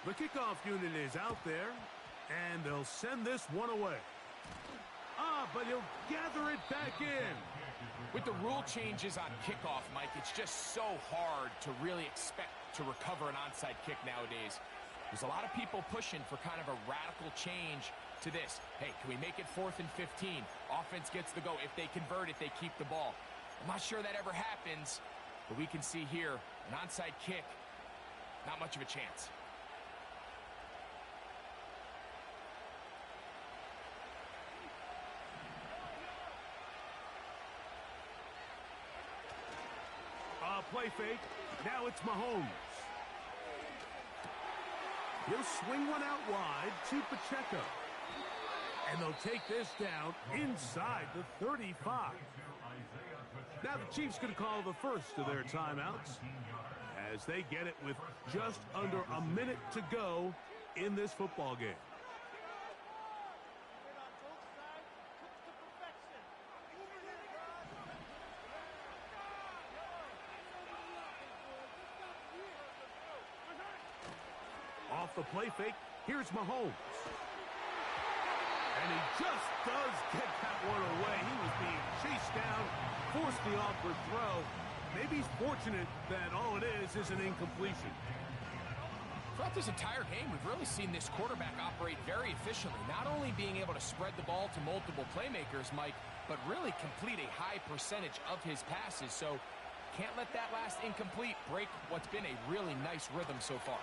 The kickoff unit is out there, and they'll send this one away. But he'll gather it back in. With the rule changes on kickoff, Mike, it's just so hard to really expect to recover an onside kick nowadays. There's a lot of people pushing for kind of a radical change to this. Hey, can we make it 4th and 15? Offense gets the go. If they convert it, they keep the ball. I'm not sure that ever happens, but we can see here, an onside kick, not much of a chance. Play fake. Now it's Mahomes. He'll swing one out wide to Pacheco. And they'll take this down inside the 35. Now the Chiefs going to call the first of their timeouts as they get it with just under a minute to go in this football game. Off the play fake, here's Mahomes. And he just does get that one away. He was being chased down, forced the awkward throw. Maybe he's fortunate that all it is an incompletion. Throughout this entire game, we've really seen this quarterback operate very efficiently, not only being able to spread the ball to multiple playmakers, Mike, but really complete a high percentage of his passes. So can't let that last incomplete break what's been a really nice rhythm so far.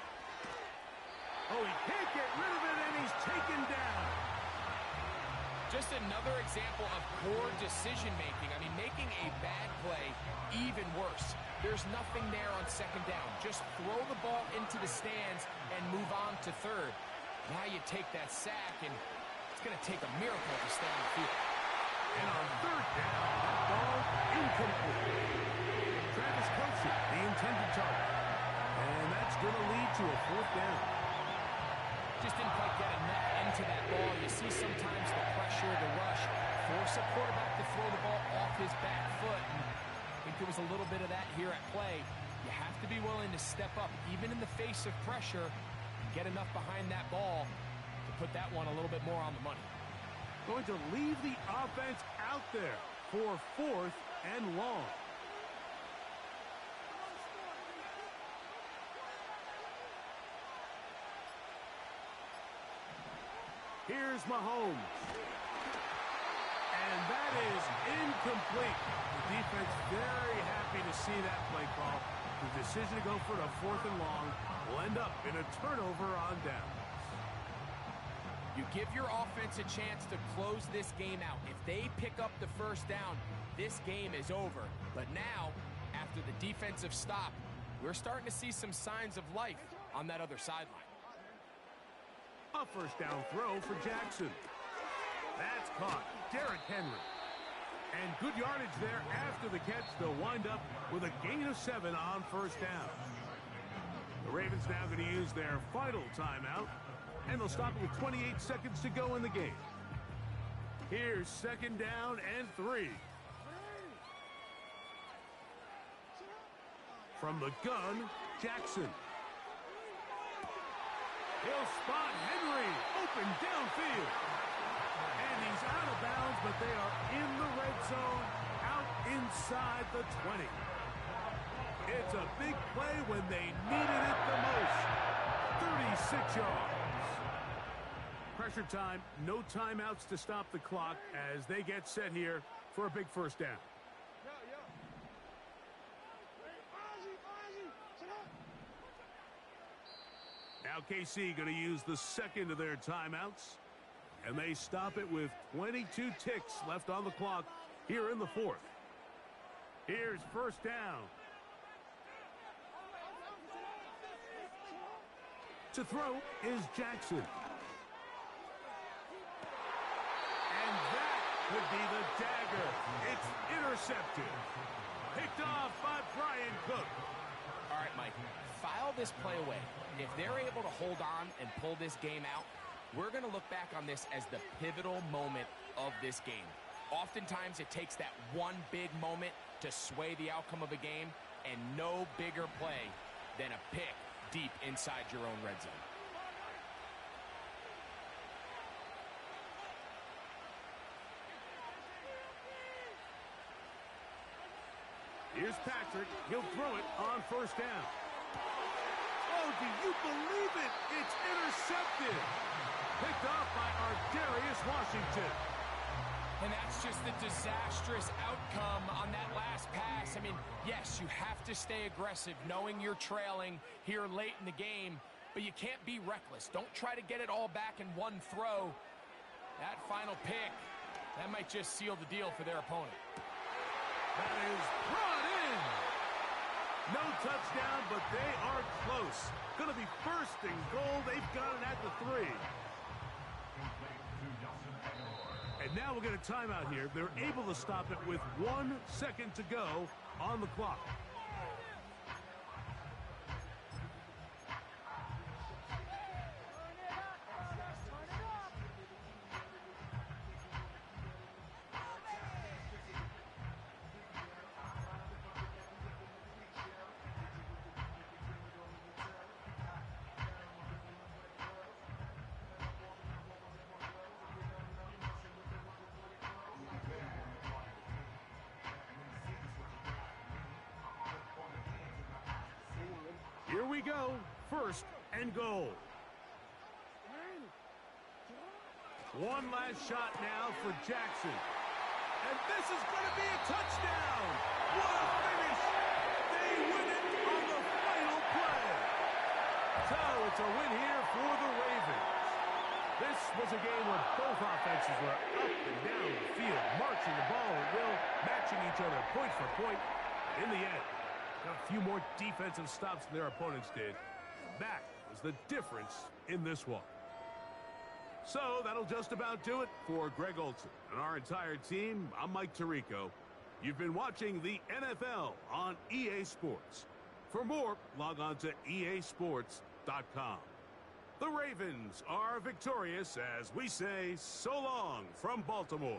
Oh, he can't get rid of it, and he's taken down. Just another example of poor decision-making. I mean, making a bad play even worse. There's nothing there on second down. Just throw the ball into the stands and move on to third. Now you take that sack, and it's going to take a miracle to stay on the field. And on third down, that ball incomplete. Travis Kelce, the intended target. And that's going to lead to a fourth down. Just didn't quite get enough into that ball. You see sometimes the pressure, the rush, force a quarterback to throw the ball off his back foot. And I think there was a little bit of that here at play. You have to be willing to step up, even in the face of pressure, and get enough behind that ball to put that one a little bit more on the money. Going to leave the offense out there for 4th and long. Here's Mahomes. And that is incomplete. The defense very happy to see that play call. The decision to go for a 4th and long will end up in a turnover on downs. You give your offense a chance to close this game out. If they pick up the first down, this game is over. But now, after the defensive stop, we're starting to see some signs of life on that other sideline. A first down throw for Jackson. That's caught. Derrick Henry. And good yardage there after the catch. They'll wind up with a gain of 7 on first down. The Ravens now going to use their final timeout, and they'll stop it with 28 seconds to go in the game. Here's 2nd down and 3. From the gun, Jackson. He'll spot Henry open downfield. And he's out of bounds, but they are in the red zone, out inside the 20. It's a big play when they needed it the most. 36 yards. Pressure time, no timeouts to stop the clock as they get set here for a big first down. Now KC going to use the second of their timeouts, and they stop it with 22 ticks left on the clock here in the 4th. Here's first down. To throw is Jackson. And that could be the dagger. It's intercepted. Picked off by Brian Cook. All right, Mike, file this play away. If they're able to hold on and pull this game out, we're going to look back on this as the pivotal moment of this game. Oftentimes, it takes that one big moment to sway the outcome of a game, and no bigger play than a pick deep inside your own red zone. Here's Patrick. He'll throw it on first down. Oh, do you believe it? It's intercepted. Picked off by Darius Washington. And that's just the disastrous outcome on that last pass. I mean, yes, you have to stay aggressive knowing you're trailing here late in the game, but you can't be reckless. Don't try to get it all back in one throw. That final pick, that might just seal the deal for their opponent. That is brought in. No touchdown, but they are close. Going to be first and goal. They've got it at the 3. And now we'll get a timeout here. They're able to stop it with 1 second to go on the clock. Here we go. First and goal. One last shot now for Jackson. And this is going to be a touchdown. What a finish. They win it on the final play. So it's a win here for the Ravens. This was a game where both offenses were up and down the field, marching the ball at will, matching each other point for point. In the end, a few more defensive stops than their opponents did. That was the difference in this one. So that'll just about do it for Greg Olson and our entire team. I'm Mike Tirico. You've been watching the NFL on EA Sports. For more, log on to easports.com. The Ravens are victorious as we say so long from Baltimore.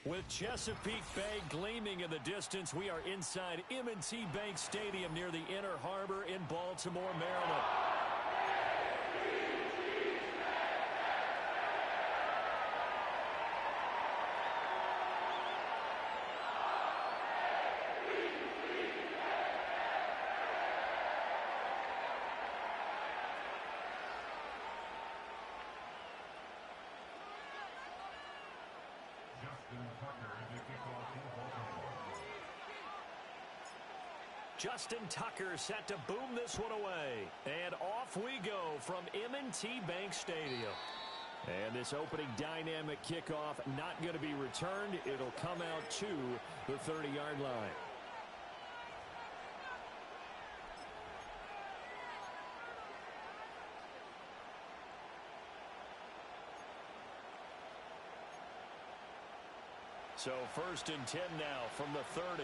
With Chesapeake Bay gleaming in the distance, we are inside M&T Bank Stadium near the Inner Harbor in Baltimore, Maryland. Justin Tucker set to boom this one away. And off we go from M&T Bank Stadium. And this opening dynamic kickoff not going to be returned. It'll come out to the 30-yard line. So 1st and 10 now from the 30.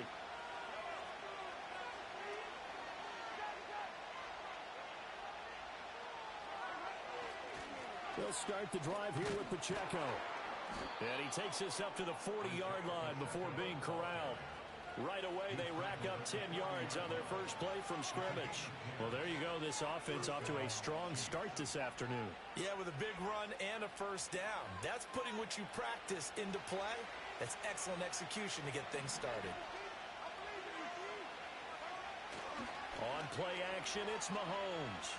They'll start the drive here with Pacheco. And he takes us up to the 40-yard line before being corralled. Right away, they rack up 10 yards on their first play from scrimmage. Well, there you go. This offense off to a strong start this afternoon. Yeah, with a big run and a first down. That's putting what you practice into play. That's excellent execution to get things started. On play action, it's Mahomes.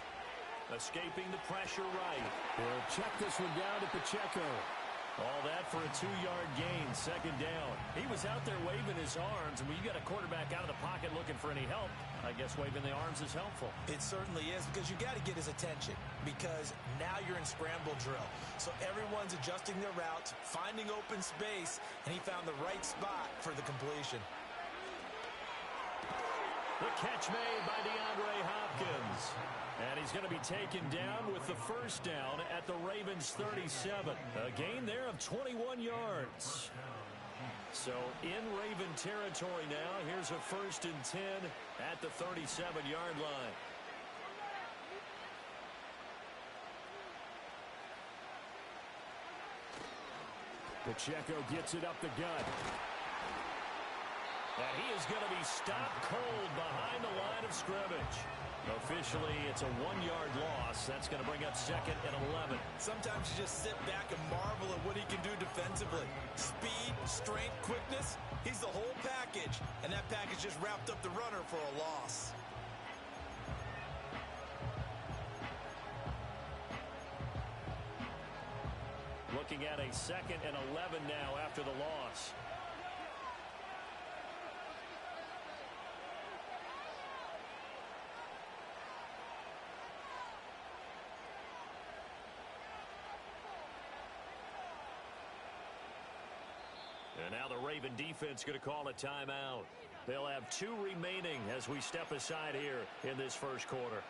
Escaping the pressure right. He'll check this one down to Pacheco. All that for a 2-yard gain, 2nd down. He was out there waving his arms, and when you got a quarterback out of the pocket looking for any help, I guess waving the arms is helpful. It certainly is, because you got to get his attention, because now you're in scramble drill. So everyone's adjusting their routes, finding open space, and he found the right spot for the completion. The catch made by DeAndre Hopkins. And he's going to be taken down with the first down at the Ravens 37. A gain there of 21 yards. So in Raven territory now, here's a 1st and 10 at the 37-yard line. Pacheco gets it up the gut. And he is going to be stopped cold behind the line of scrimmage. Officially, it's a 1-yard loss. That's going to bring up 2nd and 11. Sometimes you just sit back and marvel at what he can do defensively. Speed, strength, quickness. He's the whole package. And that package just wrapped up the runner for a loss. Looking at a 2nd and 11 now after the loss. And now the Raven defense going to call a timeout. They'll have 2 remaining as we step aside here in this first quarter.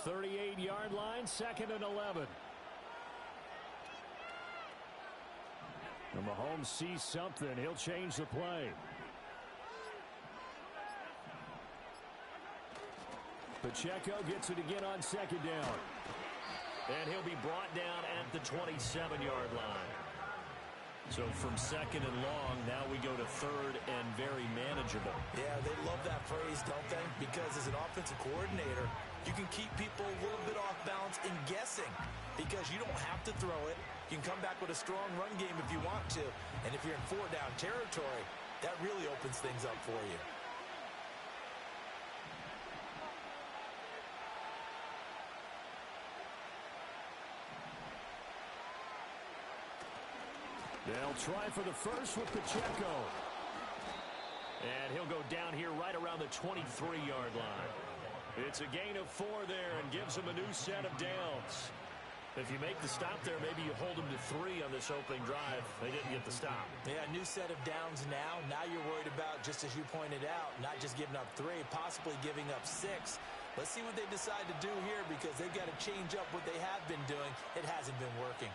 The 38-yard line, 2nd and 11. And Mahomes sees something. He'll change the play. Pacheco gets it again on 2nd down. And he'll be brought down at the 27-yard line. So from 2nd and long, now we go to 3rd and very manageable. Yeah, they love that phrase, don't they? Because as an offensive coordinator, you can keep people a little bit off balance in guessing, because you don't have to throw it. You can come back with a strong run game if you want to. And if you're in 4-down territory, that really opens things up for you. They'll try for the first with Pacheco. And he'll go down here right around the 23-yard line. It's a gain of 4 there and gives him a new set of downs. If you make the stop there, maybe you hold them to 3 on this opening drive. They didn't get the stop. Yeah, new set of downs now. Now you're worried about, just as you pointed out, not just giving up 3, possibly giving up 6. Let's see what they decide to do here because they've got to change up what they have been doing. It hasn't been working.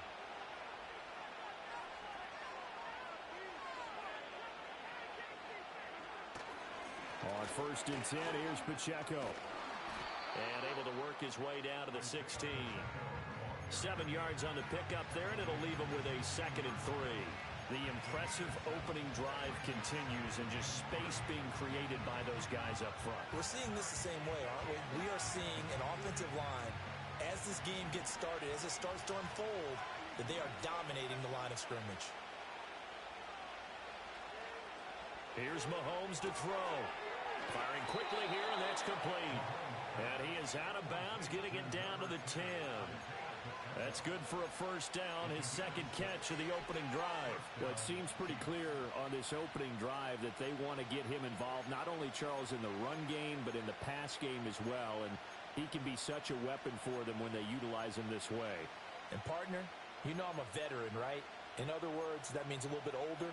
On 1st and 10, here's Pacheco. And able to work his way down to the 16. 7 yards on the pickup there, and it'll leave him with a 2nd and 3. The impressive opening drive continues and just space being created by those guys up front. We're seeing this the same way, aren't we? We are seeing an offensive line, as this game gets started, as it starts to unfold, that they are dominating the line of scrimmage. Here's Mahomes to throw. Firing quickly here, and that's complete. And he is out of bounds, getting it down to the 10. That's good for a 1st down, his 2nd catch of the opening drive. Well, it seems pretty clear on this opening drive that they want to get him involved, not only, Charles, in the run game, but in the pass game as well. And he can be such a weapon for them when they utilize him this way. And, partner, you know I'm a veteran, right? In other words, that means a little bit older.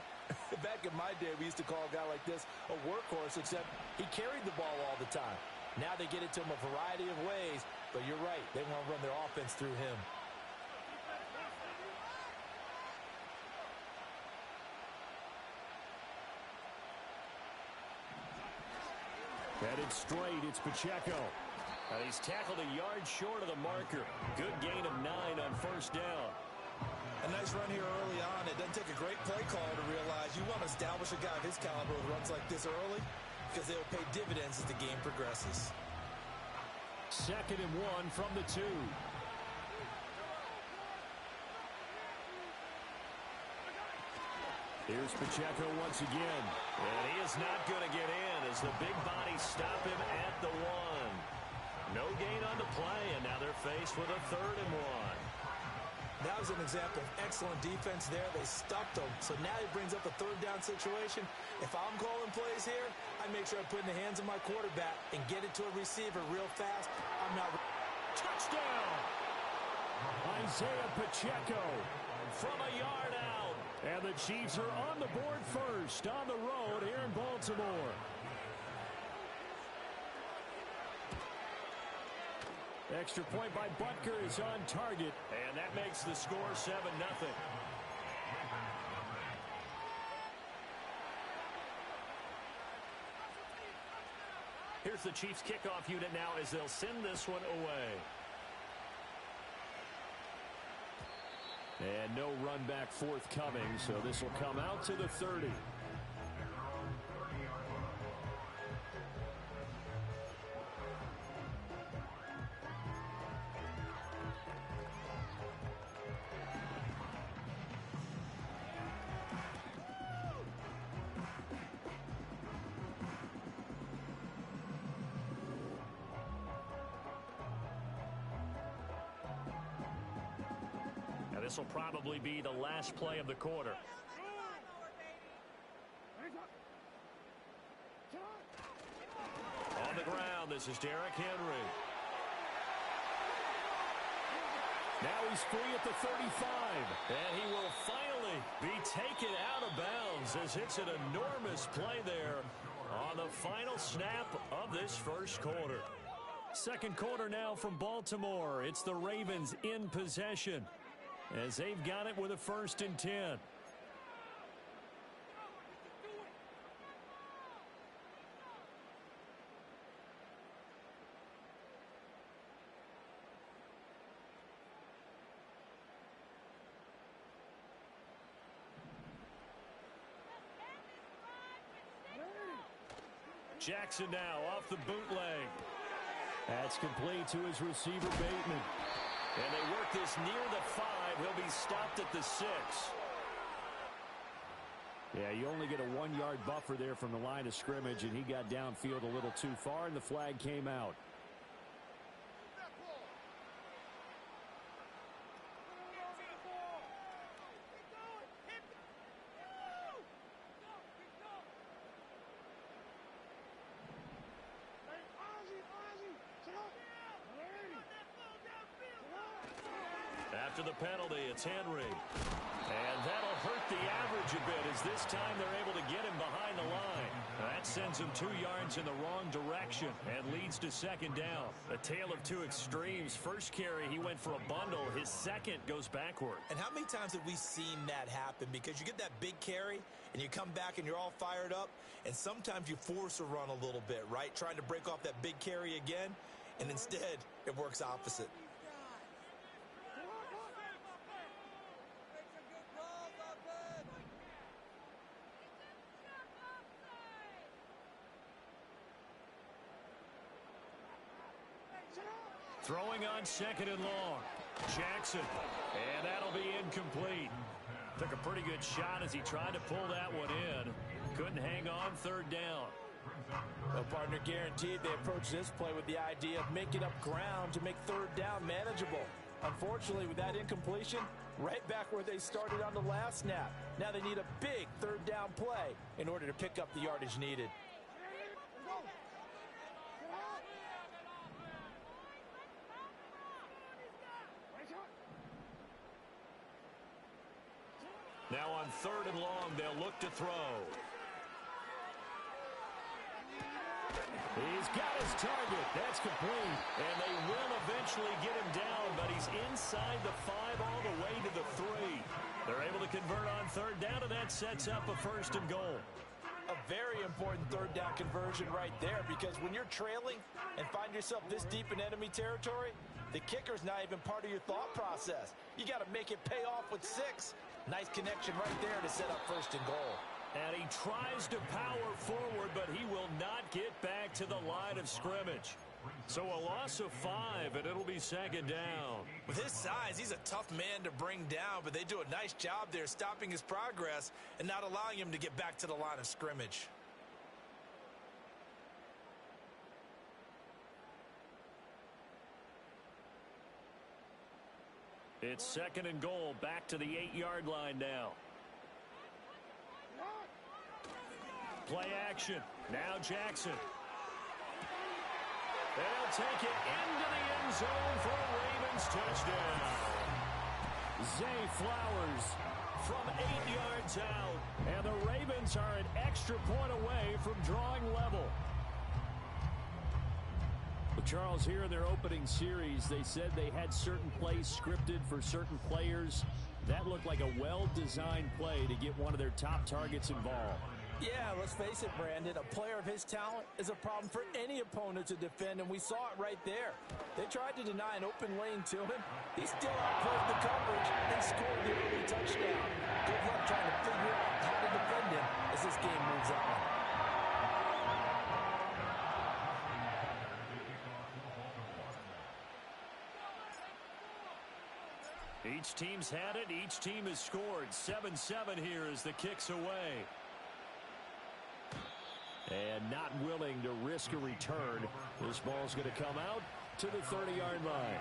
Back in my day, we used to call a guy like this a workhorse, except he carried the ball all the time. Now they get it to him a variety of ways, but you're right. They want to run their offense through him. Headed straight, it's Pacheco. He's tackled a yard short of the marker. Good gain of 9 on 1st down. A nice run here early on. It doesn't take a great play caller to realize you want to establish a guy of his caliber with runs like this early because they will pay dividends as the game progresses. 2nd and 1 from the 2. Here's Pacheco once again. And he is not going to get in as the big bodies stop him at the 1. No gain on the play, and now they're faced with a 3rd and 1. That was an example of excellent defense there. They stopped him. So now he brings up a 3rd down situation. If I'm calling plays here, I make sure I put in the hands of my quarterback and get it to a receiver real fast. I'm not... Touchdown! Isaiah Pacheco from a yard out. And the Chiefs are on the board first on the road here in Baltimore. Extra point by Butker is on target. And that makes the score 7-0. Here's the Chiefs kickoff unit now as they'll send this one away. And no run back forthcoming, so this will come out to the 30. This will probably be the last play of the quarter. On the ground, this is Derrick Henry. Now he's free at the 35. And he will finally be taken out of bounds as it's an enormous play there on the final snap of this 1st quarter. 2nd quarter now from Baltimore. It's the Ravens in possession, as they've got it with a 1st and 10. Jackson now off the bootleg. That's complete to his receiver, Bateman. And they work this near the 5. He'll be stopped at the 6. Yeah, you only get a 1-yard buffer there from the line of scrimmage, and he got downfield a little too far, and the flag came out. after the penalty. It's Henry. And that'll hurt the average a bit as this time they're able to get him behind the line. That sends him 2 yards in the wrong direction and leads to second down. A tale of two extremes. First carry, he went for a bundle. His second goes backward. And how many times have we seen that happen? Because you get that big carry, and you come back and you're all fired up, and sometimes you force a run a little bit, right? Trying to break off that big carry again, and instead it works opposite. Throwing on second and long. Jackson. And that'll be incomplete. Took a pretty good shot as he tried to pull that one in. Couldn't hang on third down. Well, partner, guaranteed they approach this play with the idea of making up ground to make third down manageable. Unfortunately, with that incompletion, right back where they started on the last snap. Now they need a big third down play in order to pick up the yardage needed. Now on third and long, they'll look to throw. He's got his target. That's complete. And they will eventually get him down, but he's inside the 5 all the way to the 3. They're able to convert on third down, and that sets up a first and goal. A very important third down conversion right there, because when you're trailing and find yourself this deep in enemy territory, the kicker's not even part of your thought process. You got to make it pay off with 6. Nice connection right there to set up first and goal. And he tries to power forward, but he will not get back to the line of scrimmage. So a loss of 5, and it'll be second down. With his size, he's a tough man to bring down, but they do a nice job there stopping his progress and not allowing him to get back to the line of scrimmage. It's second and goal, back to the 8-yard line now. Play action. Now Jackson. They'll take it into the end zone for a Ravens touchdown. Zay Flowers from 8 yards out. And the Ravens are an extra point away from drawing level. Well, Charles, here in their opening series, they said they had certain plays scripted for certain players. That looked like a well-designed play to get one of their top targets involved. Yeah, let's face it, Brandon. A player of his talent is a problem for any opponent to defend, and we saw it right there. They tried to deny an open lane to him. He still outplayed the coverage and scored the early touchdown. Good luck trying to figure out how to defend him as this game moves on. Each team's had it. Each team has scored. 7-7 here as the kick's away. And not willing to risk a return. This ball's going to come out to the 30-yard line.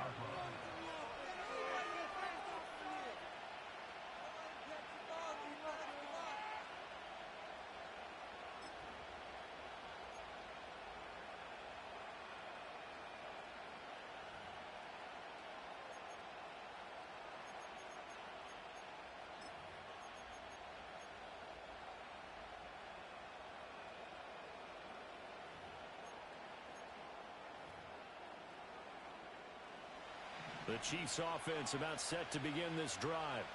The Chiefs offense about set to begin this drive.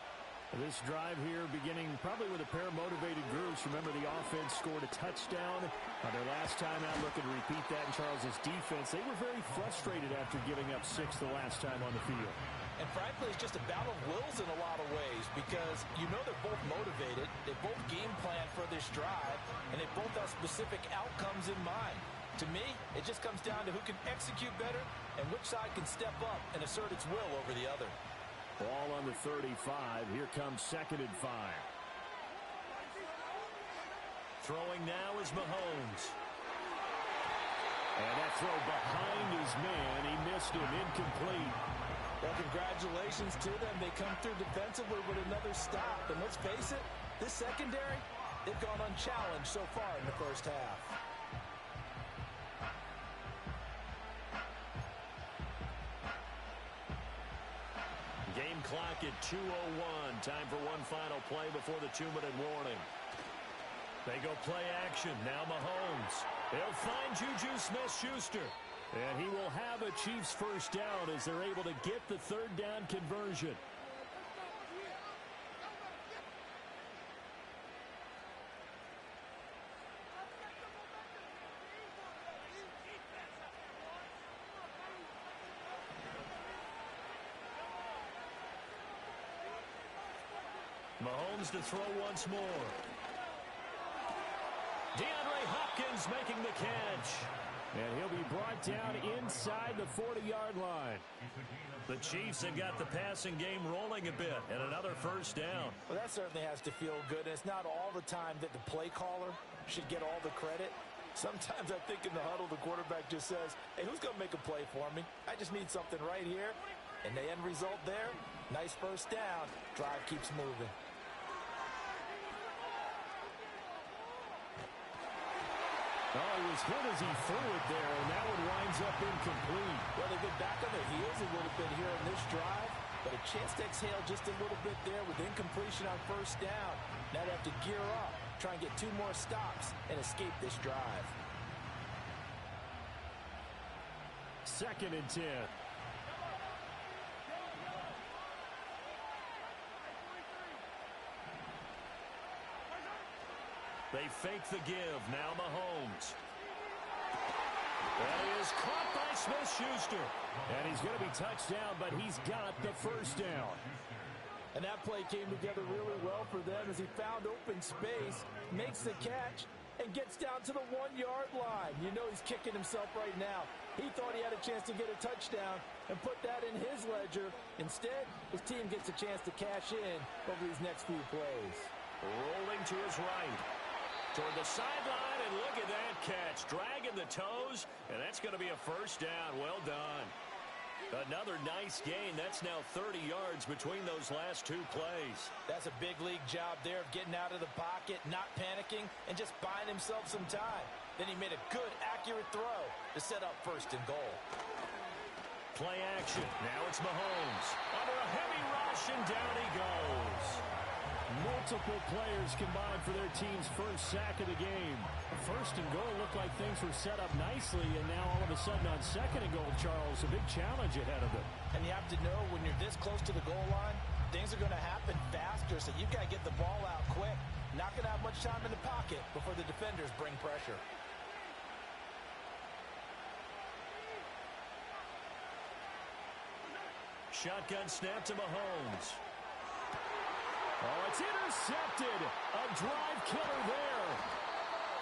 This drive here beginning probably with a pair of motivated groups. Remember, the offense scored a touchdown on their last time out. Looking to repeat that in Charles's defense. They were very frustrated after giving up 6 the last time on the field. And frankly, it's just a battle of wills in a lot of ways, because you know they're both motivated, they both game plan for this drive, and they both have specific outcomes in mind. To me, it just comes down to who can execute better and which side can step up and assert its will over the other. Ball on the 35. Here comes second and 5. Throwing now is Mahomes. And that throw behind his man. He missed him. Incomplete. Well, congratulations to them. They come through defensively with another stop. And let's face it, this secondary, they've gone unchallenged so far in the first half. Game clock at 2:01. Time for one final play before the 2-minute warning. They go play action. Now Mahomes. He'll find Juju Smith-Schuster. And he will have a Chiefs first down as they're able to get the third down conversion. Mahomes to throw once more. DeAndre Hopkins making the catch. And he'll be brought down inside the 40-yard line. The Chiefs have got the passing game rolling a bit, and another first down. Well, that certainly has to feel good, and it's not all the time that the play caller should get all the credit. Sometimes I think in the huddle, the quarterback just says, hey, who's going to make a play for me? I just need something right here. And the end result there, nice first down. Drive keeps moving. Oh, he was hit as he threw it there, and that one winds up incomplete. Well, they've been back on their heels a little bit here in this drive, but a chance to exhale just a little bit there with incompletion on first down. Now they have to gear up, try and get 2 more stops, and escape this drive. 2nd and 10. They fake the give. Now Mahomes. That is caught by Smith-Schuster. And he's going to be touched down, but he's got the first down. And that play came together really well for them as he found open space, makes the catch, and gets down to the 1-yard line. You know he's kicking himself right now. He thought he had a chance to get a touchdown and put that in his ledger. Instead, his team gets a chance to cash in over these next few plays. Rolling to his right. Toward the sideline, and look at that catch. Dragging the toes, and that's going to be a first down. Well done. Another nice gain. That's now 30 yards between those last 2 plays. That's a big league job there of getting out of the pocket, not panicking, and just buying himself some time. Then he made a good, accurate throw to set up 1st and goal. Play action. Now it's Mahomes. Under a heavy rush, and down he goes. Multiple players combined for their team's first sack of the game. 1st and goal looked like things were set up nicely, and now all of a sudden on 2nd and goal, Charles, a big challenge ahead of them. And you have to know when you're this close to the goal line, things are going to happen faster, so you've got to get the ball out quick. Not going to have much time in the pocket before the defenders bring pressure. Shotgun snap to Mahomes. Oh, it's intercepted. A drive killer there.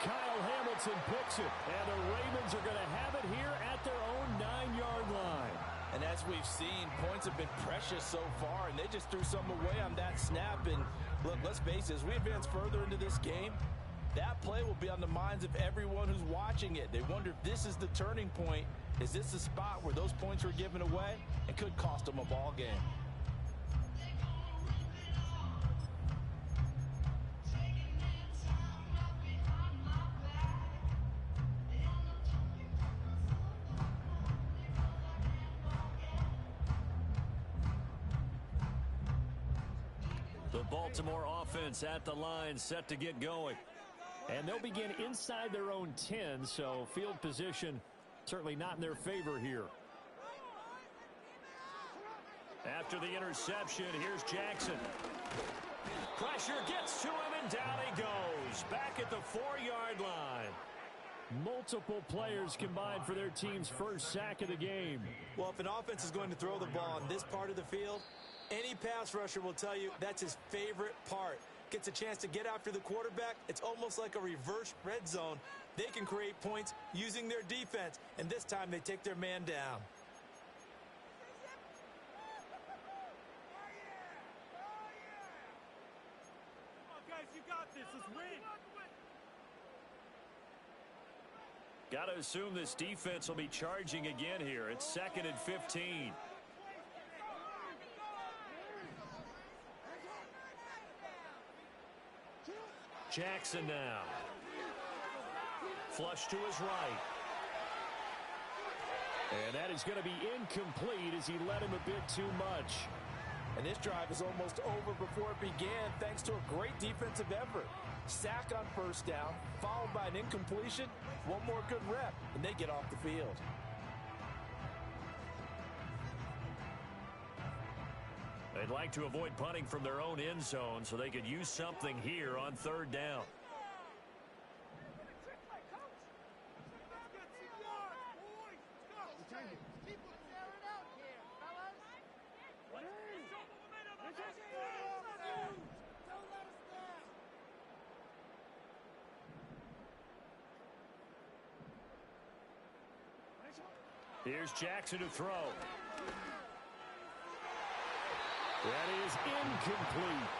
Kyle Hamilton picks it, and the Ravens are going to have it here at their own 9-yard line. And as we've seen, points have been precious so far, and they just threw some away on that snap. And look, let's face it, as we advance further into this game, that play will be on the minds of everyone who's watching it. They wonder if this is the turning point. Is this the spot where those points were given away? It could cost them a ball game. The Baltimore offense at the line, set to get going. And they'll begin inside their own 10, so field position certainly not in their favor here. After the interception, here's Jackson. Pressure gets to him, and down he goes. Back at the 4-yard line. Multiple players combined for their team's first sack of the game. Well, if an offense is going to throw the ball in this part of the field, any pass rusher will tell you that's his favorite part. Gets a chance to get after the quarterback. It's almost like a reverse red zone. They can create points using their defense, and this time they take their man down. Guys, you got this. Let's win. Got to assume this defense will be charging again here. It's 2nd and 15. Jackson now. Flush to his right. And that is going to be incomplete as he led him a bit too much. And this drive is almost over before it began thanks to a great defensive effort. Sack on first down, followed by an incompletion. One more good rep, and they get off the field. They'd like to avoid punting from their own end zone so they could use something here on third down. Here's Jackson to throw. That is incomplete.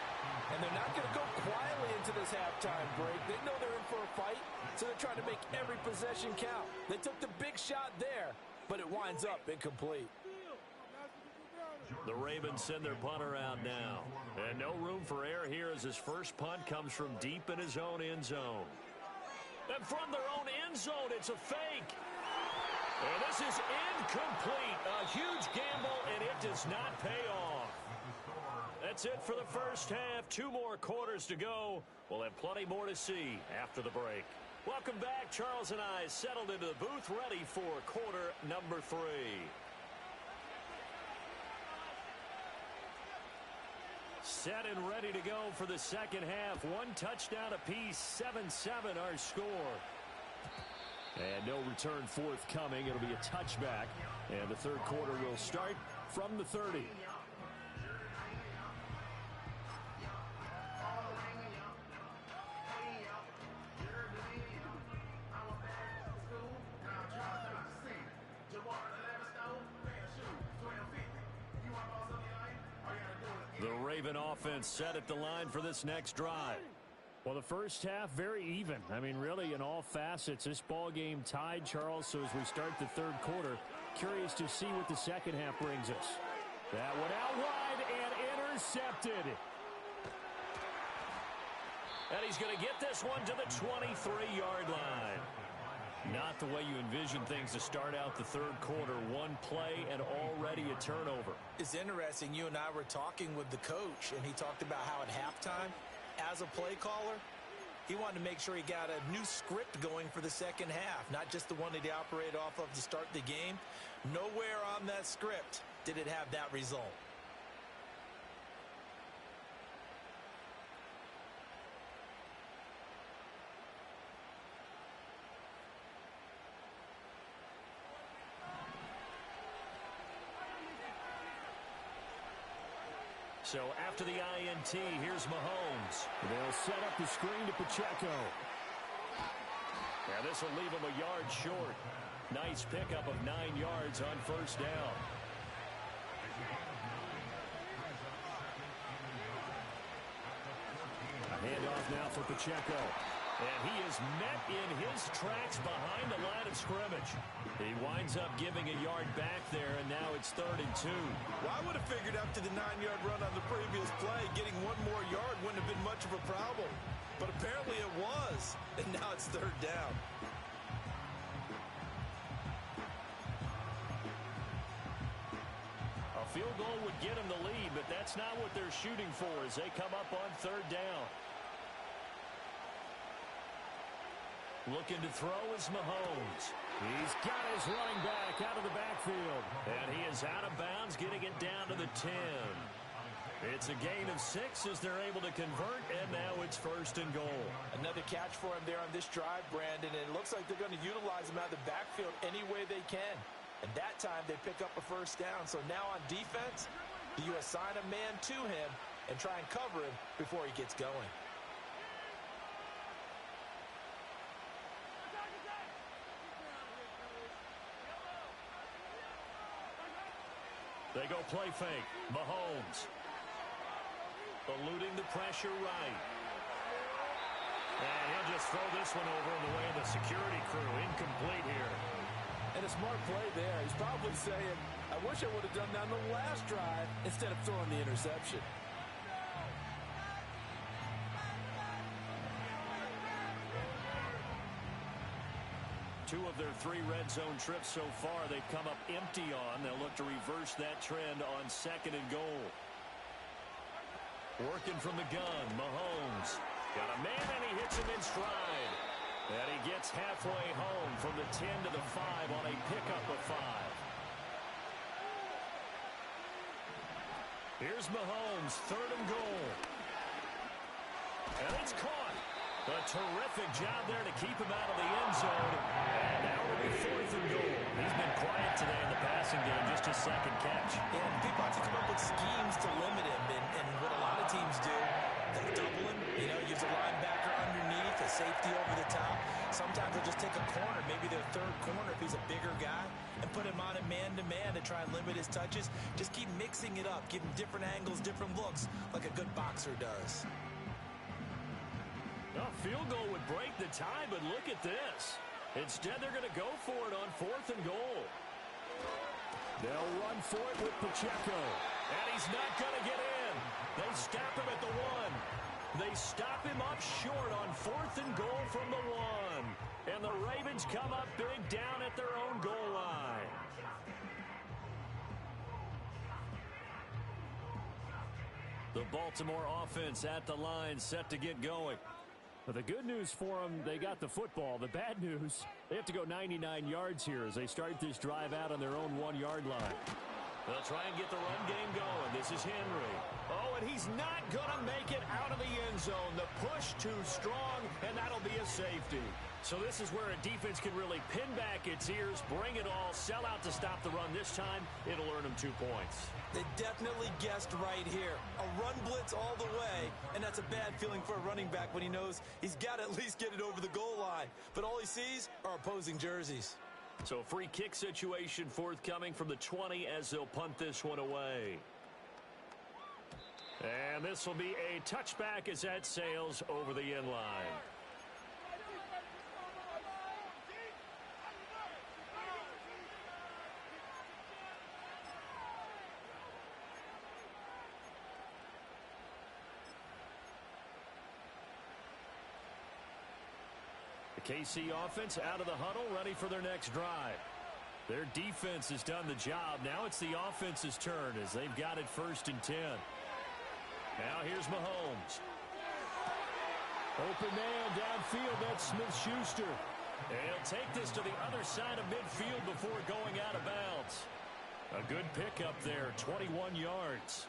And they're not going to go quietly into this halftime break. They know they're in for a fight, so they're trying to make every possession count. They took the big shot there, but it winds up incomplete. The Ravens send their punter out now. And no room for error here as his first punt comes from deep in his own end zone. And from their own end zone, it's a fake. And this is incomplete. A huge gamble, and it does not pay off. That's it for the first half. 2 more quarters to go. We'll have plenty more to see after the break. Welcome back. Charles and I settled into the booth ready for quarter number 3. Set and ready to go for the second half. 1 touchdown apiece, 7-7 our score. And no return forthcoming. It'll be a touchback. And the third quarter will start from the 30. The Raven offense set at the line for this next drive. Well, the first half, very even. I mean, really, in all facets, this ball game tied, Charles. So as we start the third quarter, curious to see what the second half brings us. That one out wide and intercepted. And he's going to get this one to the 23-yard line. Not the way you envision things to start out the third quarter. 1 play and already a turnover. It's interesting. You and I were talking with the coach, and he talked about how at halftime, as a play caller, he wanted to make sure he got a new script going for the second half, not just the one that he operated off of to start the game. Nowhere on that script did it have that result. So after the INT, here's Mahomes. They'll set up the screen to Pacheco. Now this will leave him a yard short. Nice pickup of 9 yards on first down. A handoff now for Pacheco. And he is met in his tracks behind the line of scrimmage. He winds up giving a yard back there, and now it's 3rd and 2. Well, I would have figured after the 9-yard run on the previous play, getting 1 more yard wouldn't have been much of a problem. But apparently it was, and now it's 3rd down. A field goal would get him the lead, but that's not what they're shooting for as they come up on 3rd down. Looking to throw is Mahomes. He's got his running back out of the backfield. And he is out of bounds, getting it down to the 10. It's a gain of 6 as they're able to convert, and now it's 1st and goal. Another catch for him there on this drive, Brandon, and it looks like they're going to utilize him out of the backfield any way they can. And that time they pick up a 1st down. So now on defense, you assign a man to him and try and cover him before he gets going. They go play fake. Mahomes eluding the pressure right. And he'll just throw this one over in the way of the security crew. Incomplete here. And a smart play there. He's probably saying, I wish I would have done that on the last drive instead of throwing the interception. Two of their 3 red zone trips so far they've come up empty on. They'll look to reverse that trend on 2nd and goal. Working from the gun, Mahomes. Got a man, and he hits him in stride. And he gets halfway home from the 10 to the 5 on a pickup of 5. Here's Mahomes, 3rd and goal. And it's caught. A terrific job there to keep him out of the end zone. And now it'll be 4th and goal. He's been quiet today in the passing game, just his 2nd catch. And people have to come up with schemes to limit him. And what a lot of teams do, they'll double him. You know, use a linebacker underneath, a safety over the top. Sometimes they'll just take a corner, maybe their 3rd corner if he's a bigger guy, and put him on a man-to-man to try and limit his touches. Just keep mixing it up, give him different angles, different looks, like a good boxer does. A field goal would break the tie, but look at this. Instead, they're going to go for it on 4th and goal. They'll run for it with Pacheco. And he's not going to get in. They stop him at the 1. They stop him up short on 4th and goal from the 1. And the Ravens come up big down at their own goal line. The Baltimore offense at the line, set to get going. But the good news for them, they got the football. The bad news, they have to go 99 yards here as they start this drive out on their own 1-yard line. They'll try and get the run game going. This is Henry. Oh, and he's not going to make it out of the end zone. The push too strong, and that'll be a safety. So this is where a defense can really pin back its ears, bring it all, sell out to stop the run. This time, it'll earn them 2 points. They definitely guessed right here. A run blitz all the way, and that's a bad feeling for a running back when he knows he's got to at least get it over the goal line. But all he sees are opposing jerseys. So free kick situation forthcoming from the 20 as they'll punt this one away. And this will be a touchback as that sails over the end line. The KC offense out of the huddle, ready for their next drive. Their defense has done the job. Now it's the offense's turn as they've got it 1st and 10. Now here's Mahomes. Open man downfield, that's Smith-Schuster. And he'll take this to the other side of midfield before going out of bounds. A good pickup there, 21 yards.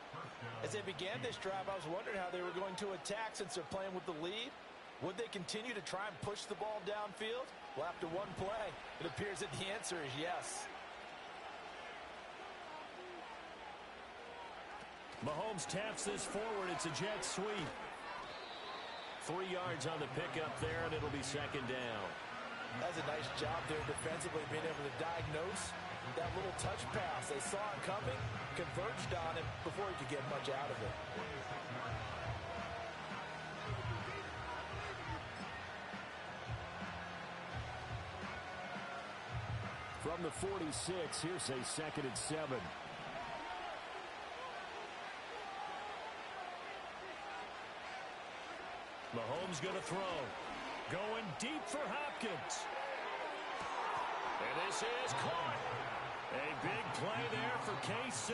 As they began this drive, I was wondering how they were going to attack since they're playing with the lead. Would they continue to try and push the ball downfield? Well, after one play, it appears that the answer is yes. Mahomes taps this forward. It's a jet sweep. 3 yards on the pickup there, and it'll be 2nd down. That's a nice job there defensively, being able to diagnose that little touch pass. They saw it coming, converged on it before he could get much out of it. From the 46, here's a 2nd and 7. Mahomes going to throw. Going deep for Hopkins. And this is caught. A big play there for KC.